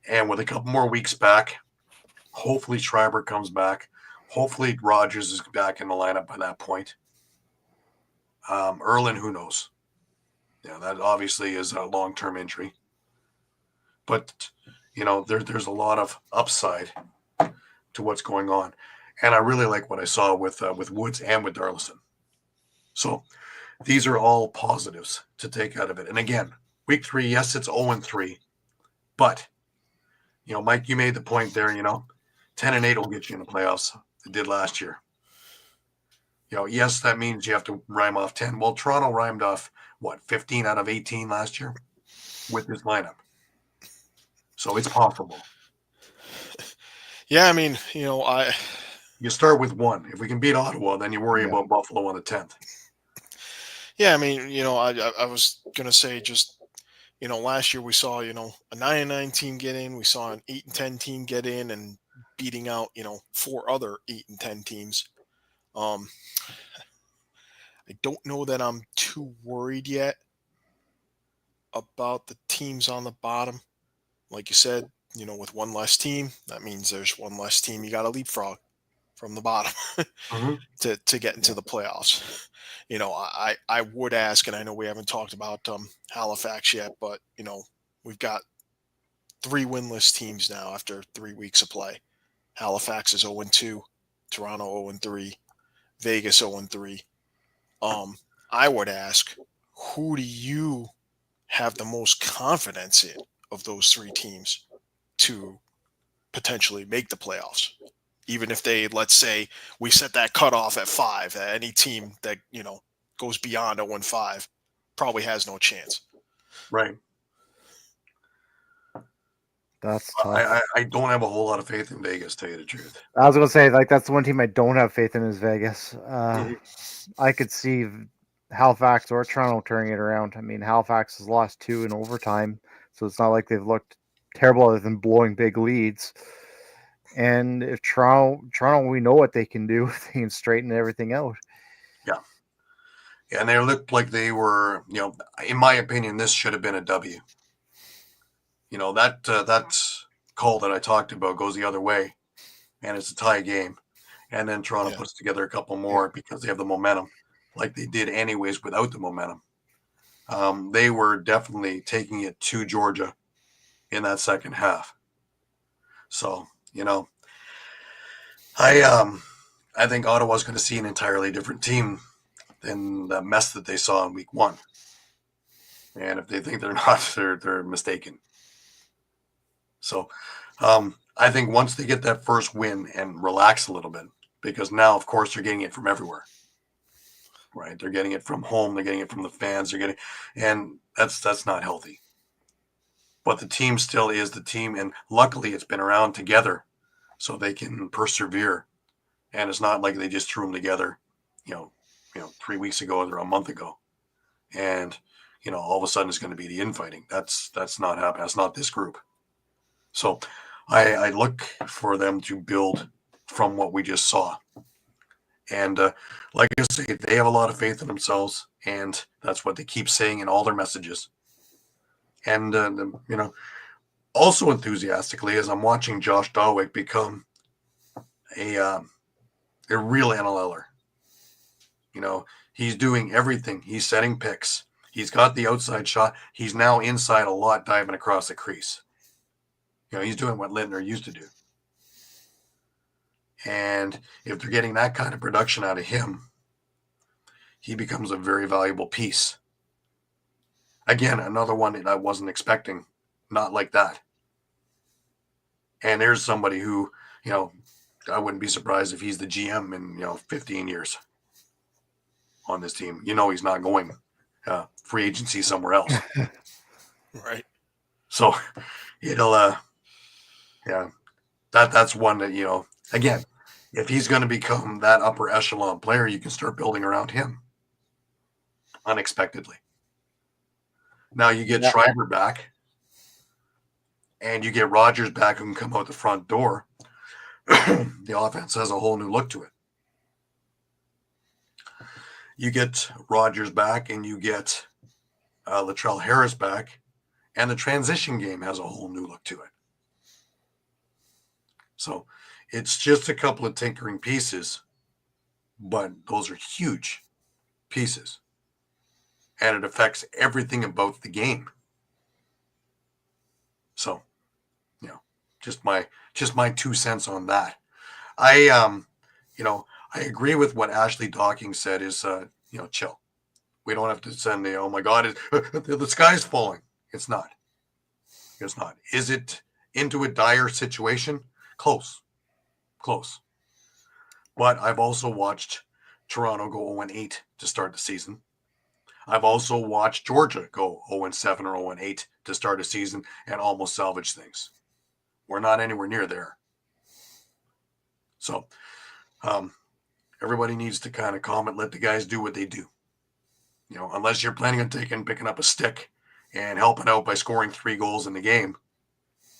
And with a couple more weeks back, hopefully Schreiber comes back. Hopefully Rogers is back in the lineup by that point. Erlin, who knows? That obviously is a long-term injury. But, there's a lot of upside to what's going on. And I really like what I saw with Woods and with Darlison. So these are all positives to take out of it. And again, week 3, yes, it's 0-3. But, Mike, you made the point there, 10-8 will get you in the playoffs. It did last year. Yes, that means you have to rhyme off 10. Well, Toronto rhymed off, 15 out of 18 last year with this lineup. So it's possible. Yeah, I mean, You start with 1. If we can beat Ottawa, then you worry about Buffalo on the 10th. Yeah, I mean, I was going to say just, last year we saw, a 9-9 team get in. We saw an 8-10 team get in and beating out, 4 other 8-10 teams. I don't know that I'm too worried yet about the teams on the bottom. Like you said, with one less team, that means there's one less team you got to leapfrog from the bottom to get into the playoffs. I would ask, and I know we haven't talked about Halifax yet, but, we've got 3 winless teams now after 3 weeks of play. Halifax is 0-2, Toronto 0-3, Vegas 0-3. I would ask, who do you have the most confidence in of those 3 teams to potentially make the playoffs? Even if they, let's say, we set that cutoff at 5, any team that, goes beyond 0-5 probably has no chance. Right. That's tough. I don't have a whole lot of faith in Vegas, to tell you the truth. I was going to say, that's the one team I don't have faith in is Vegas. I could see Halifax or Toronto turning it around. I mean, Halifax has lost 2 in overtime, so it's not like they've looked terrible other than blowing big leads. And if Toronto, we know what they can do. They can straighten everything out. Yeah. And they looked like they were, in my opinion, this should have been a W. That call that I talked about goes the other way, and it's a tie game. And then Toronto puts together a couple more because they have the momentum, like they did anyways without the momentum. They were definitely taking it to Georgia in that second half. So, I think Ottawa's going to see an entirely different team than the mess that they saw in week 1. And if they think they're not, they're mistaken. So I think once they get that first win and relax a little bit, because now, of course, they're getting it from everywhere. Right? They're getting it from home. They're getting it from the fans. And that's not healthy. But the team still is the team, and luckily it's been around together so they can persevere. And it's not like they just threw them together, 3 weeks ago or a month ago. And, all of a sudden it's going to be the infighting. That's not happening. That's not this group. So I look for them to build from what we just saw. And like I say, they have a lot of faith in themselves, and that's what they keep saying in all their messages. And, also enthusiastically, as I'm watching Josh Dawick become a real NLLer. He's doing everything. He's setting picks. He's got the outside shot. He's now inside a lot, diving across the crease. He's doing what Lindner used to do. And if they're getting that kind of production out of him, he becomes a very valuable piece. Again, another one that I wasn't expecting, not like that. And there's somebody who, I wouldn't be surprised if he's the GM in, 15 years on this team. He's not going free agency somewhere else. Right. So it'll, that's one that, again, if he's going to become that upper echelon player, you can start building around him unexpectedly. Now you get Schreiber back and you get Rogers back who can come out the front door. The offense has a whole new look to it. You get Rogers back and you get Latrell Harris back, and the transition game has a whole new look to it. So it's just a couple of tinkering pieces, but those are huge pieces. And it affects everything about the game. So, just my 2 cents on that. I agree with what Ashley Docking said is, chill. We don't have to send oh my God, the sky's falling. It's not. It's not. Is it into a dire situation? Close. But I've also watched Toronto go 0-8 to start the season. I've also watched Georgia go 0-7 or 0-8 to start a season and almost salvage things. We're not anywhere near there. So everybody needs to kind of comment, let the guys do what they do. Unless you're planning on picking up a stick and helping out by scoring 3 goals in the game,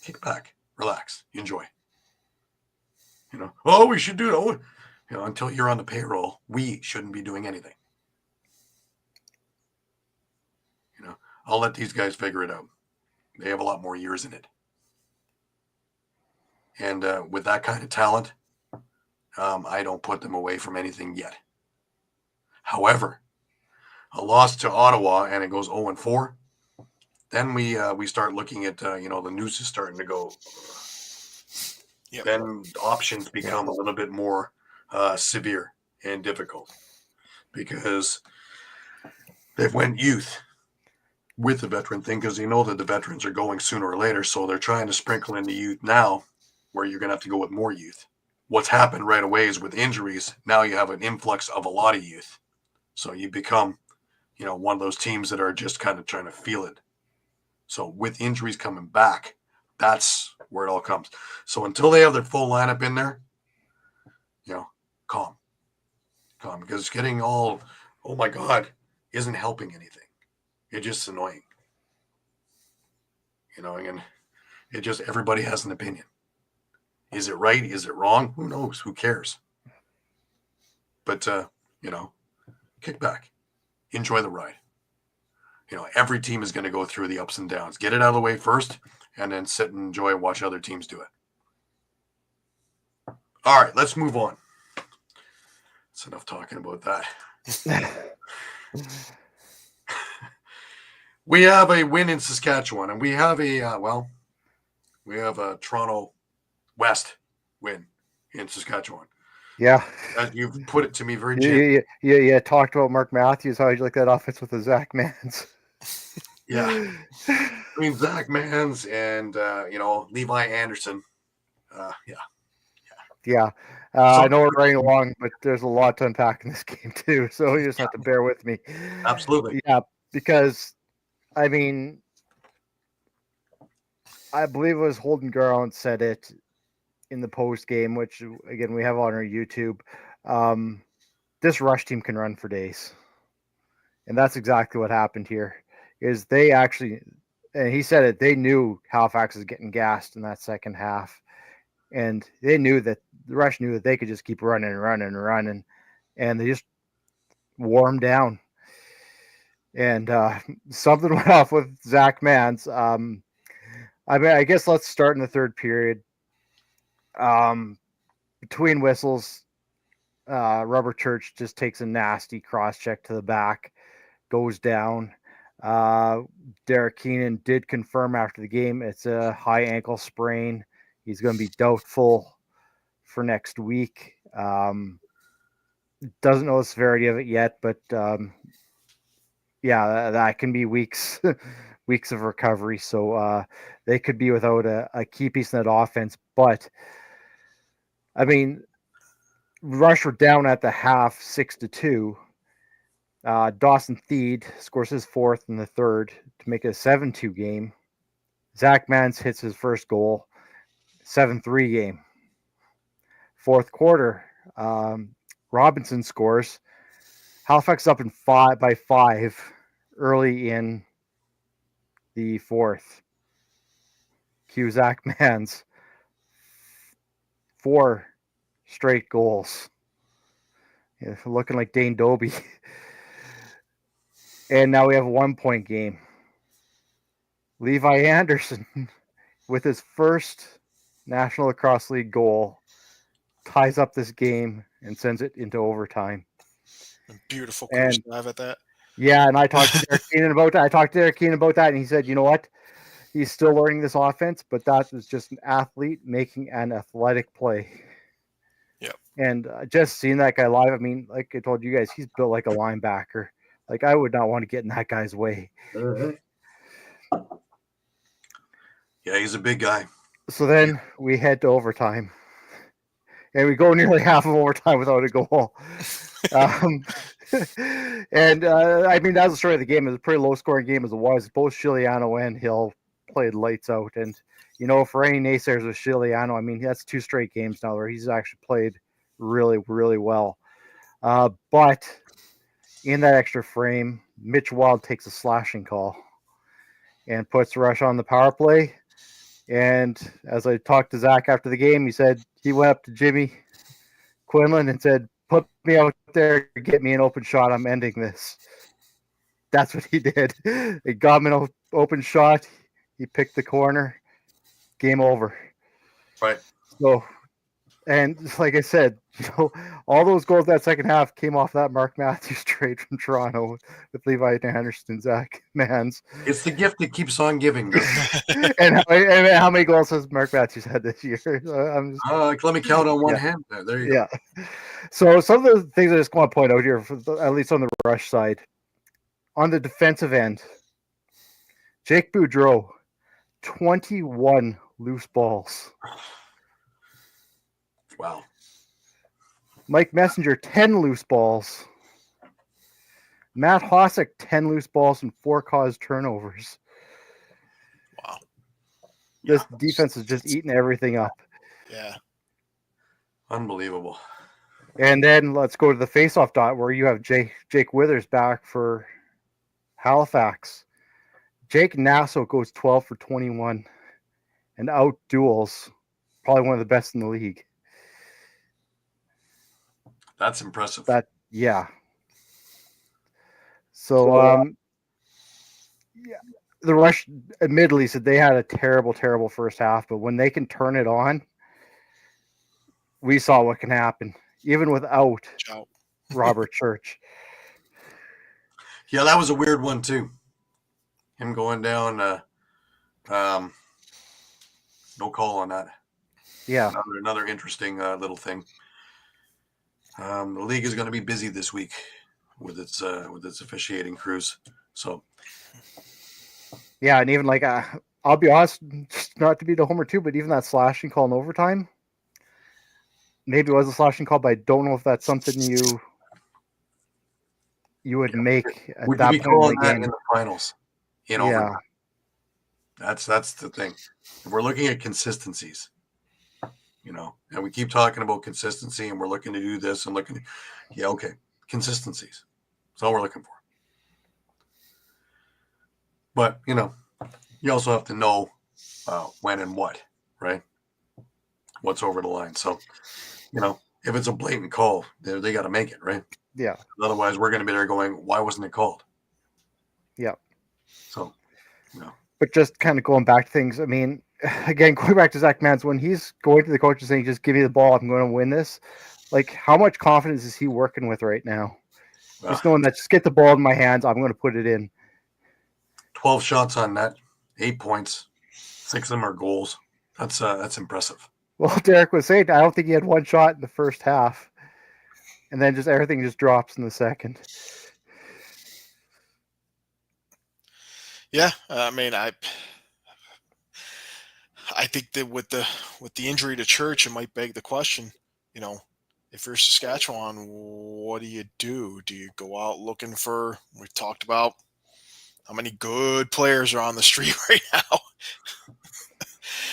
kick back, relax, enjoy. We should do it. Until you're on the payroll, we shouldn't be doing anything. I'll let these guys figure it out. They have a lot more years in it. And with that kind of talent, I don't put them away from anything yet. However, a loss to Ottawa and it goes 0-4, then we start looking at, the noose is starting to go. Yep. Then options become a little bit more severe and difficult because they've went youth with the veteran thing because they know that the veterans are going sooner or later. So they're trying to sprinkle in the youth now where you're going to have to go with more youth. What's happened right away is with injuries, now you have an influx of a lot of youth. So you become, one of those teams that are just kind of trying to feel it. So with injuries coming back, that's where it all comes. So until they have their full lineup in there, calm, because getting all, oh my God, isn't helping anything. It's just annoying, and it just, everybody has an opinion. Is it right? Is it wrong? Who knows? Who cares? But, kick back, enjoy the ride. Every team is going to go through the ups and downs. Get it out of the way first, and then sit and enjoy and watch other teams do it. All right, let's move on. That's enough talking about that. We have a win in Saskatchewan, and we have a Toronto West win in Saskatchewan. Yeah. You've put it to me very gently. Yeah. Talked about Mark Matthews, how you like that offense with the Zach Mans. Yeah. Between Zach Mans and, Levi Anderson. Yeah. I know we're running along, but there's a lot to unpack in this game, too. So you just have to bear with me. Absolutely. Yeah, because, I believe it was Holden Garland said it in the post game, which, again, we have on our YouTube. This rush team can run for days. And that's exactly what happened here. Is they actually, and he said it, they knew Halifax was getting gassed in that second half. And they knew that the Rush knew that they could just keep running, and they just wore them down. And something went off with Zach Mans. I guess let's start in the third period. Between whistles, Rubber Church just takes a nasty cross check to the back, goes down. Derek Keenan did confirm after the game it's a high ankle sprain. He's going to be doubtful for next week. Doesn't know the severity of it yet, but yeah, that can be weeks weeks of recovery. So they could be without a key piece in that offense. But I mean, Rush were down at the half 6-2. Dawson Theed scores his fourth in the third to make it a 7-2 game. Zach Mans hits his first goal, 7-3 game. Fourth quarter, Robinson scores. Halifax up in by 5 early in the fourth. Cue Zach Mans. 4 straight goals. Yeah, looking like Dane Doby. And now we have a 1-point game. Levi Anderson, with his first National Lacrosse League goal, ties up this game and sends it into overtime. Beautiful coach dive at that. Yeah, and I talked to Derek Keenan about that. And he said, you know what? He's still learning this offense, but that was just an athlete making an athletic play. Yep. And just seeing that guy live, I mean, like I told you guys, he's built like a linebacker. Like, I would not want to get in that guy's way. Yeah, he's a big guy. So then we head to overtime. And we go nearly half of overtime without a goal. I mean, that's the story of the game. It was a pretty low-scoring game as it was. Both Shiliano and Hill played lights out. And, you know, for any naysayers with Shiliano, I mean, that's 2 straight games now where he's actually played really, really well. But in that extra frame, Mitch Wild takes a slashing call and puts Rush on the power play. And as I talked to Zach after the game, he said he went up to Jimmy Quinlan and said, put me out there, get me an open shot. I'm ending this. That's what he did. They got him an open shot. He picked the corner. Game over. Right. So, and like I said, you know, all those goals that second half came off that Mark Matthews trade from Toronto with Levi Anderson, Zach Mans. It's the gift that keeps on giving. And how many goals has Mark Matthews had this year? Let me count on one hand. There you go. Yeah. So some of the things I just want to point out here, at least on the Rush side, on the defensive end, Jake Boudreau, 21 loose balls. Wow. Mike Messenger, 10 loose balls. Matt Hossack, 10 loose balls and 4 caused turnovers. Wow. This defense is just eating everything up. Yeah. Unbelievable. And then let's go to the faceoff dot where you have Jake Withers back for Halifax. Jake Nasso goes 12 for 21 and out duels. Probably one of the best in the league. That's impressive. Yeah. So, yeah, the Rush admittedly said they had a terrible, terrible first half, but when they can turn it on, we saw what can happen, even without Robert Church. Yeah, that was a weird one too. Him going down, no call on that. Yeah. Another interesting little thing. The league is going to be busy this week with its officiating crews. So, yeah, and even like I'll be honest, just not to be the homer too, but even that slashing call in overtime, maybe it was a slashing call, but I don't know if that's something you would make at would that you be point calling in the that game. in the finals? Overtime. That's the thing. If we're looking at consistencies. And we keep talking about consistency, and we're looking to do this and looking. Okay, consistencies. That's all we're looking for. But you also have to know when and what, right? What's over the line. So, if it's a blatant call, they got to make it, right? Yeah. Otherwise, we're going to be there going, why wasn't it called? Yeah. So, But just kind of going back to things, I mean, again, going back to Zach Mans, when he's going to the coach and saying, just give me the ball, I'm going to win this, like, how much confidence is he working with right now? Just knowing that, just get the ball in my hands, I'm going to put it in. 12 shots on net, 8 points, 6 of them are goals. That's impressive. Well, Derek was saying I don't think he had one shot in the first half, and then just everything just drops in the second. Yeah, I mean, I think that with the injury to Church, it might beg the question. If you're Saskatchewan, what do you do? Do you go out looking for? We've talked about how many good players are on the street right now,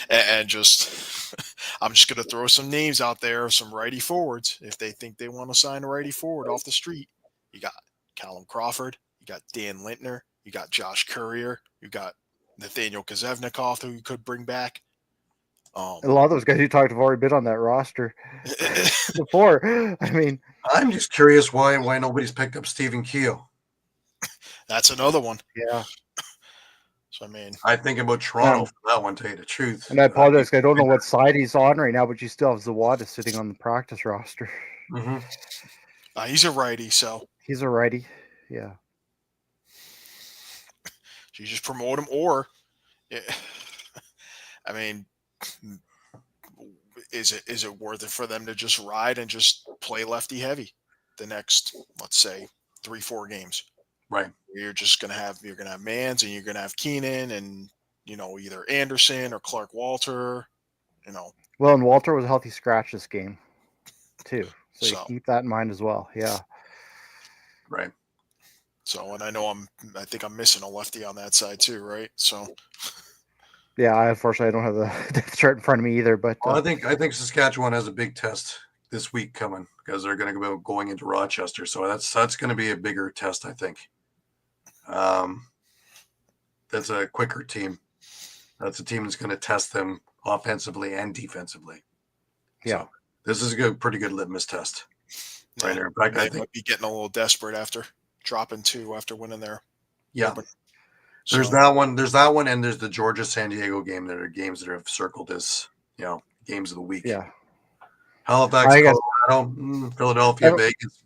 and just I'm just going to throw some names out there of some righty forwards if they think they want to sign a righty forward off the street. You got Callum Crawford, you got Dan Lintner, you got Josh Courier, you got Nathaniel Kazevnikov, who you could bring back. A lot of those guys you talked have already been on that roster before. I mean, I'm just curious why nobody's picked up Stephen Keogh. That's another one. yeah. So, I mean, I think about Toronto for that one, to tell you the truth. And I apologize, I don't know what side he's on right now, but you still have Zawada sitting on the practice roster. Mm-hmm. He's a righty, so He's a righty. Yeah. you just promote him, or, I mean, is it worth it for them to just ride and just play lefty heavy the next, let's say, 3-4 games? Right. You're gonna have Mans, and you're gonna have Keenan, and either Anderson or Clark Walter. Well, and Walter was a healthy scratch this game, too. So you So- keep that in mind as well. Yeah. Right. So, and I think I'm missing a lefty on that side too, right? So, Yeah, unfortunately I don't have the depth chart in front of me either. But Well, I think Saskatchewan has a big test this week coming because they're going to be going into Rochester. So that's going to be a bigger test, I think. That's a quicker team. That's a team that's going to test them offensively and defensively. Yeah. So this is a pretty good litmus test right there. In fact, they I think might be getting a little desperate after dropping 2 after winning their yeah. open. There's So, that one. There's that one, and there's the Georgia San Diego game. That are games that are circled as games of the week. yeah. Halifax, I guess- Colorado, Philadelphia, Vegas,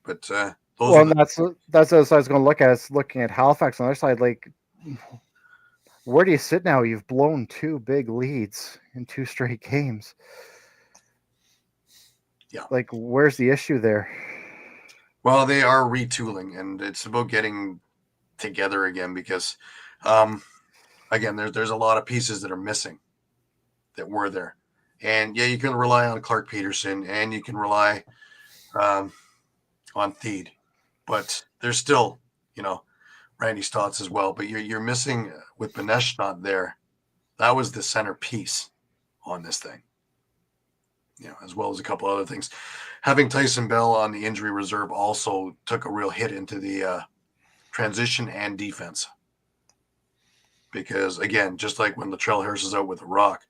but those Well, are and that's the other side I was going to look at. Is looking at Halifax on the other side. Like, where do you sit now? You've blown 2 big leads in 2 straight games. Yeah. Like, where's the issue there? well, they are retooling, and it's about getting together again because, again, there's a lot of pieces that are missing that were there, and yeah, you can rely on Clark Peterson, and you can rely on Theed, but there's still Randy Stotts as well. But you're missing with Banesh not there. That was the centerpiece on this thing, as well as a couple other things. Having Tyson Bell on the injury reserve also took a real hit into the transition and defense. Because, again, just like when Latrell Harris is out with a rock,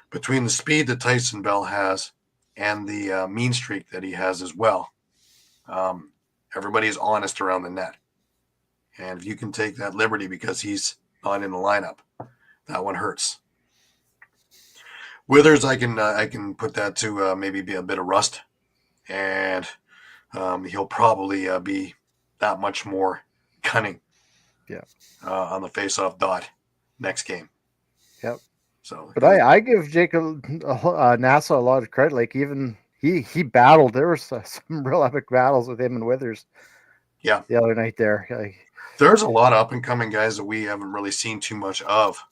between the speed that Tyson Bell has and the mean streak that he has as well, everybody is honest around the net. And if you can take that liberty because he's not in the lineup, that one hurts. Withers, I can put that to maybe be a bit of rust, and he'll probably be that much more cunning. Yeah. On the face-off dot next game. Yep. So, But I give Jacob Nassau a lot of credit. Like, even he battled. There were some real epic battles with him and Withers. Yeah. The other night there. Like, there's a lot of up-and-coming guys that we haven't really seen too much of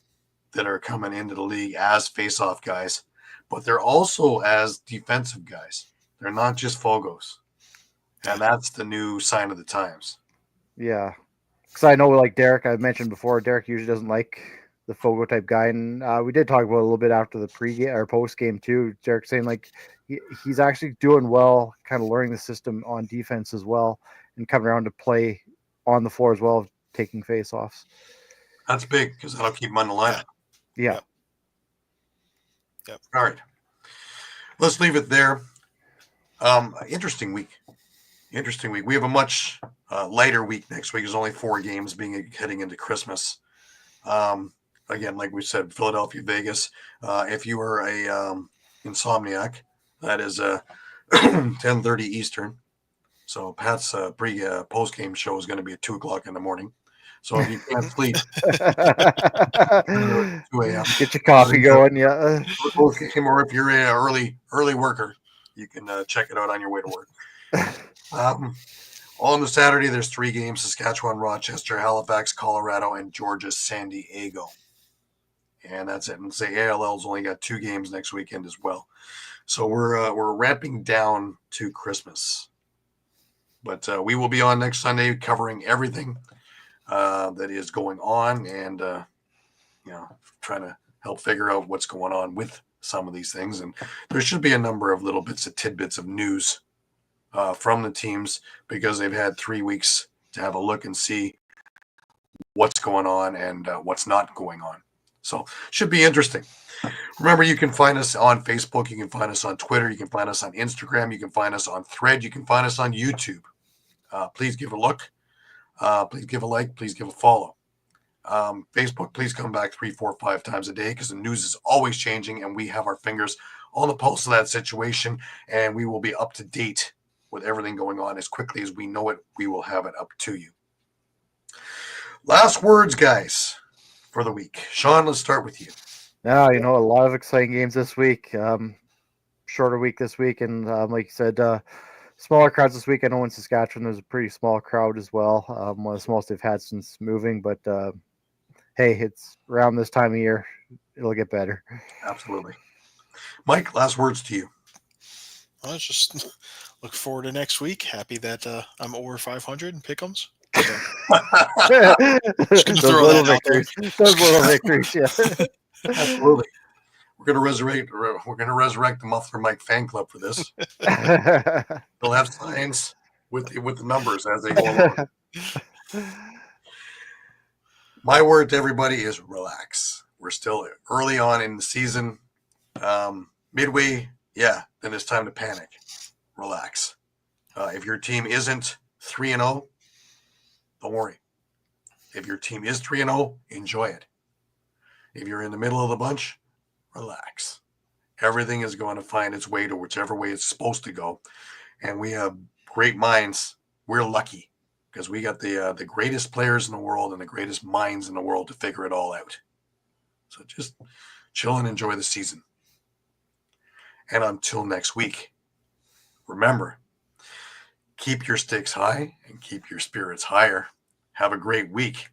that are coming into the league as face-off guys, but they're also as defensive guys. They're not just Fogos. And that's the new sign of the times. yeah. Because I know, like Derek, I mentioned before, Derek usually doesn't like the Fogo type guy, and we did talk about it a little bit after the pre-game or post-game too. Derek saying like he's actually doing well, kind of learning the system on defense as well, and coming around to play on the floor as well, taking face-offs. That's big because that'll keep him on the lineup. Yeah. Yep. All right. Let's leave it there. Interesting week. We have a much lighter week next week. There's only 4 games heading into Christmas. Again, like we said, Philadelphia, Vegas. If you are a insomniac, that is 10:30 Eastern. So Pat's post-game show is going to be at 2:00 in the morning. So if you can't sleep, 2 a.m. Get your coffee going, yeah. game, or if you're a early worker, you can check it out on your way to work. On the Saturday, there's 3 games: Saskatchewan, Rochester, Halifax, Colorado, and Georgia, San Diego. And that's it. And say ALL's only got 2 games next weekend as well. So we're ramping down to Christmas. But we will be on next Sunday covering everything that is going on, and trying to help figure out what's going on with some of these things. And there should be a number of little bits of tidbits of news from the teams, because they've had 3 weeks to have a look and see what's going on and what's not going on. So should be interesting. Remember, you can find us on Facebook. You can find us on Twitter. You can find us on Instagram. You can find us on Thread. You can find us on YouTube. Please give a look. Please give a like. Please give a follow. Facebook, please come back 3, 4, 5 times a day, because the news is always changing, and we have our fingers on the pulse of that situation, and we will be up to date with everything going on as quickly as we know it. We will have it up to you. Last words, guys, for the week. Shawn, let's start with you. Yeah, a lot of exciting games this week. Shorter week this week, and like you said, smaller crowds this week. I know in Saskatchewan there's a pretty small crowd as well. One of the smallest they've had since moving, but hey, it's around this time of year. It'll get better. Absolutely. Mike, last words to you. I just look forward to next week. Happy that I'm over 500 in pick'ems. Just gonna throw that out there. Those little victories, yeah. Absolutely. We're gonna resurrect the Muffler Mike fan club for this. They'll have signs with the numbers as they go along. My word to everybody is relax. We're still early on in the season. Midway, then it's time to panic. Relax. If your team isn't 3-0, don't worry. If your team is 3-0, enjoy it. If you're in the middle of the bunch, relax. Everything is going to find its way to whichever way it's supposed to go. And we have great minds. We're lucky because we got the greatest players in the world and the greatest minds in the world to figure it all out. So just chill and enjoy the season. And until next week, remember, keep your stakes high and keep your spirits higher. Have a great week.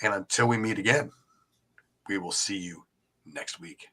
And until we meet again, we will see you next week.